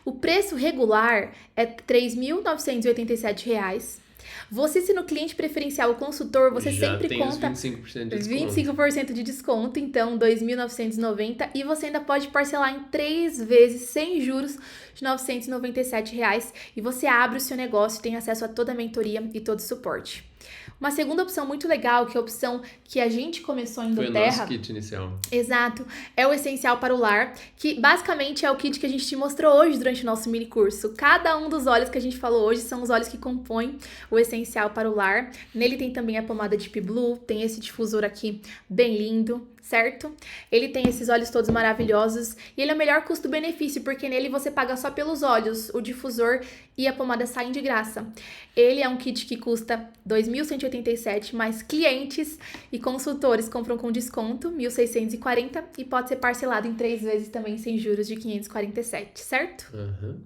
O preço regular é R$ 3.987. Você, sendo cliente preferencial ou consultor, você já sempre tem conta os 25% de desconto. 25% de desconto, então R$ 2.990, e você ainda pode parcelar em 3 vezes sem juros de R$ 997. E você abre o seu negócio e tem acesso a toda a mentoria e todo o suporte. Uma segunda opção muito legal, que é a opção que a gente começou em doTERRA. Foi o nosso kit inicial. Exato. É o Essencial para o Lar, que basicamente é o kit que a gente te mostrou hoje durante o nosso mini curso. Cada um dos óleos que a gente falou hoje são os óleos que compõem o Essencial para o Lar. Nele tem também a pomada de P-Blue, tem esse difusor aqui bem lindo, certo? Ele tem esses óleos todos maravilhosos e ele é o melhor custo-benefício, porque nele você paga só pelos óleos, o difusor e a pomada saem de graça. Ele é um kit que custa R$ 2.187, mas clientes e consultores compram com desconto, R$ 1.640, e pode ser parcelado em 3 vezes também sem juros de R$ 547, certo? Uhum.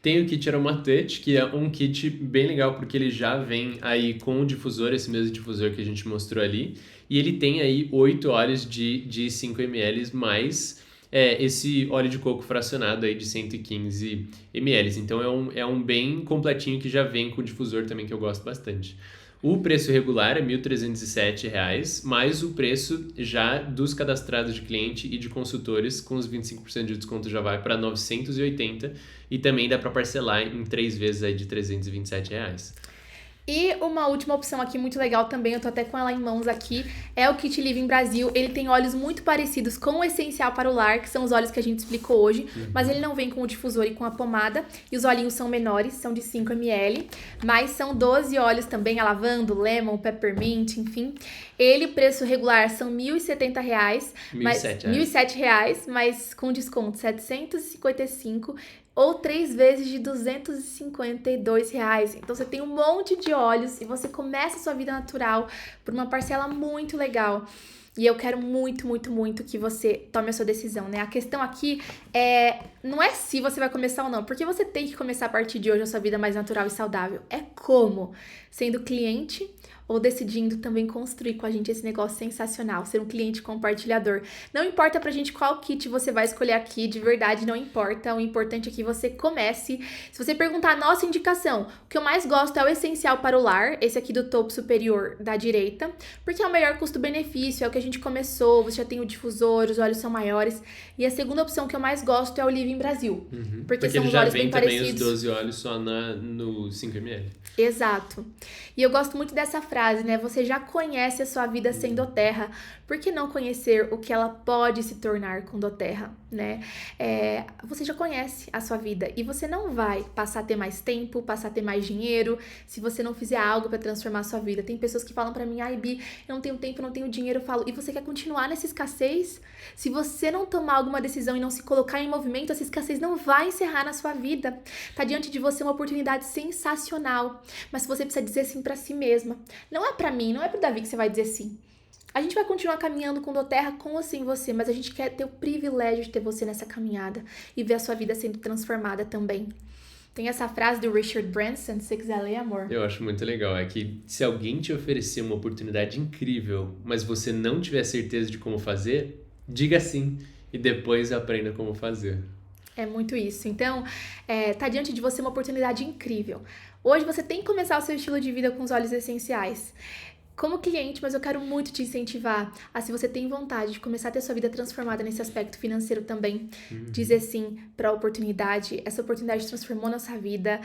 Tem o kit Aromatouch, que é um kit bem legal porque ele já vem aí com o difusor, esse mesmo difusor que a gente mostrou ali, e ele tem aí 8 óleos de 5 ml mais esse óleo de coco fracionado aí de 115 ml. Então é um bem completinho que já vem com o difusor também, que eu gosto bastante. O preço regular é R$ 1.307, mais o preço já dos cadastrados de cliente e de consultores, com os 25% de desconto já vai para R$ 980, e também dá para parcelar em 3 vezes aí de R$ 327. E uma última opção aqui muito legal também, eu tô até com ela em mãos aqui, é o Kit Living Brasil. Ele tem óleos muito parecidos com o Essencial para o Lar, que são os óleos que a gente explicou hoje, mas ele não vem com o difusor e com a pomada, e os olhinhos são menores, são de 5 ml, mas são 12 óleos também, a lavanda, lemon, peppermint, enfim. Ele, preço regular, são R$ 1.070, R$ 1.007, mas com desconto R$ 755, ou 3 vezes de R$ 252. Então você tem um monte de óleos e você começa a sua vida natural por uma parcela muito legal. E eu quero muito, muito, muito que você tome a sua decisão, né? A questão aqui não é se você vai começar ou não, porque você tem que começar a partir de hoje a sua vida mais natural e saudável. É como? Sendo cliente ou decidindo também construir com a gente esse negócio sensacional, ser um cliente compartilhador. Não importa pra gente qual kit você vai escolher aqui, de verdade não importa, o importante é que você comece. Se você perguntar a nossa indicação, o que eu mais gosto é o Essencial para o Lar, esse aqui do topo superior da direita, porque é o melhor custo-benefício, é o que a gente começou, você já tem o difusor, os óleos são maiores, e a segunda opção que eu mais gosto é o Living Brasil, porque são os óleos bem parecidos. Ele já vem também os 12 óleos só no 5 ml. Exato. E eu gosto muito dessa frase, né? Você já conhece a sua vida sem doTERRA, por que não conhecer o que ela pode se tornar com doTERRA, né? Você já conhece a sua vida e você não vai passar a ter mais tempo, passar a ter mais dinheiro, se você não fizer algo para transformar a sua vida. Tem pessoas que falam pra mim, ai Bi, eu não tenho tempo, não tenho dinheiro, eu falo, e você quer continuar nessa escassez? Se você não tomar alguma decisão e não se colocar em movimento, essa escassez não vai encerrar na sua vida. Tá diante de você uma oportunidade sensacional, mas você precisa dizer sim pra si mesma. Não é pra mim, não é pro Davi que você vai dizer sim. A gente vai continuar caminhando com doTERRA com ou sem você, mas a gente quer ter o privilégio de ter você nessa caminhada e ver a sua vida sendo transformada também. Tem essa frase do Richard Branson, se você quiser ler, amor. Eu acho muito legal, é que se alguém te oferecer uma oportunidade incrível, mas você não tiver certeza de como fazer, diga sim e depois aprenda como fazer. É muito isso. Então, tá diante de você uma oportunidade incrível. Hoje você tem que começar o seu estilo de vida com os óleos essenciais. Como cliente, mas eu quero muito te incentivar a, se você tem vontade de começar a ter sua vida transformada nesse aspecto financeiro também, dizer sim para a oportunidade. Essa oportunidade transformou nossa vida,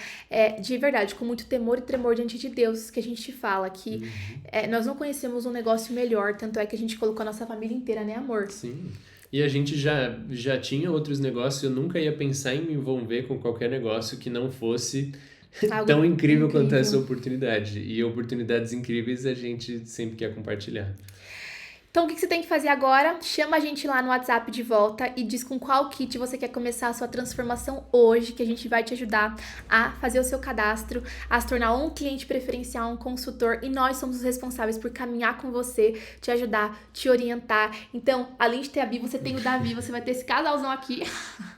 de verdade, com muito temor e tremor diante de Deus, que a gente fala que nós não conhecemos um negócio melhor, tanto é que a gente colocou a nossa família inteira, né, amor? Sim. E a gente já tinha outros negócios, eu nunca ia pensar em me envolver com qualquer negócio que não fosse tão incrível quanto essa oportunidade. E oportunidades incríveis a gente sempre quer compartilhar. Então, o que você tem que fazer agora? Chama a gente lá no WhatsApp de volta e diz com qual kit você quer começar a sua transformação hoje, que a gente vai te ajudar a fazer o seu cadastro, a se tornar um cliente preferencial, um consultor, e nós somos os responsáveis por caminhar com você, te ajudar, te orientar. Então, além de ter a Bi, você tem o Davi, você vai ter esse casalzão aqui.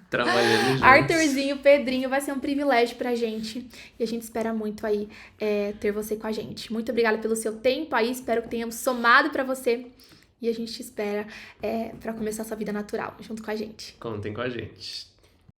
Trabalhando juntos. Arthurzinho, Pedrinho, vai ser um privilégio pra gente. E a gente espera muito aí ter você com a gente. Muito obrigada pelo seu tempo aí, espero que tenhamos somado pra você. E a gente te espera pra começar a sua vida natural junto com a gente. Contem com a gente.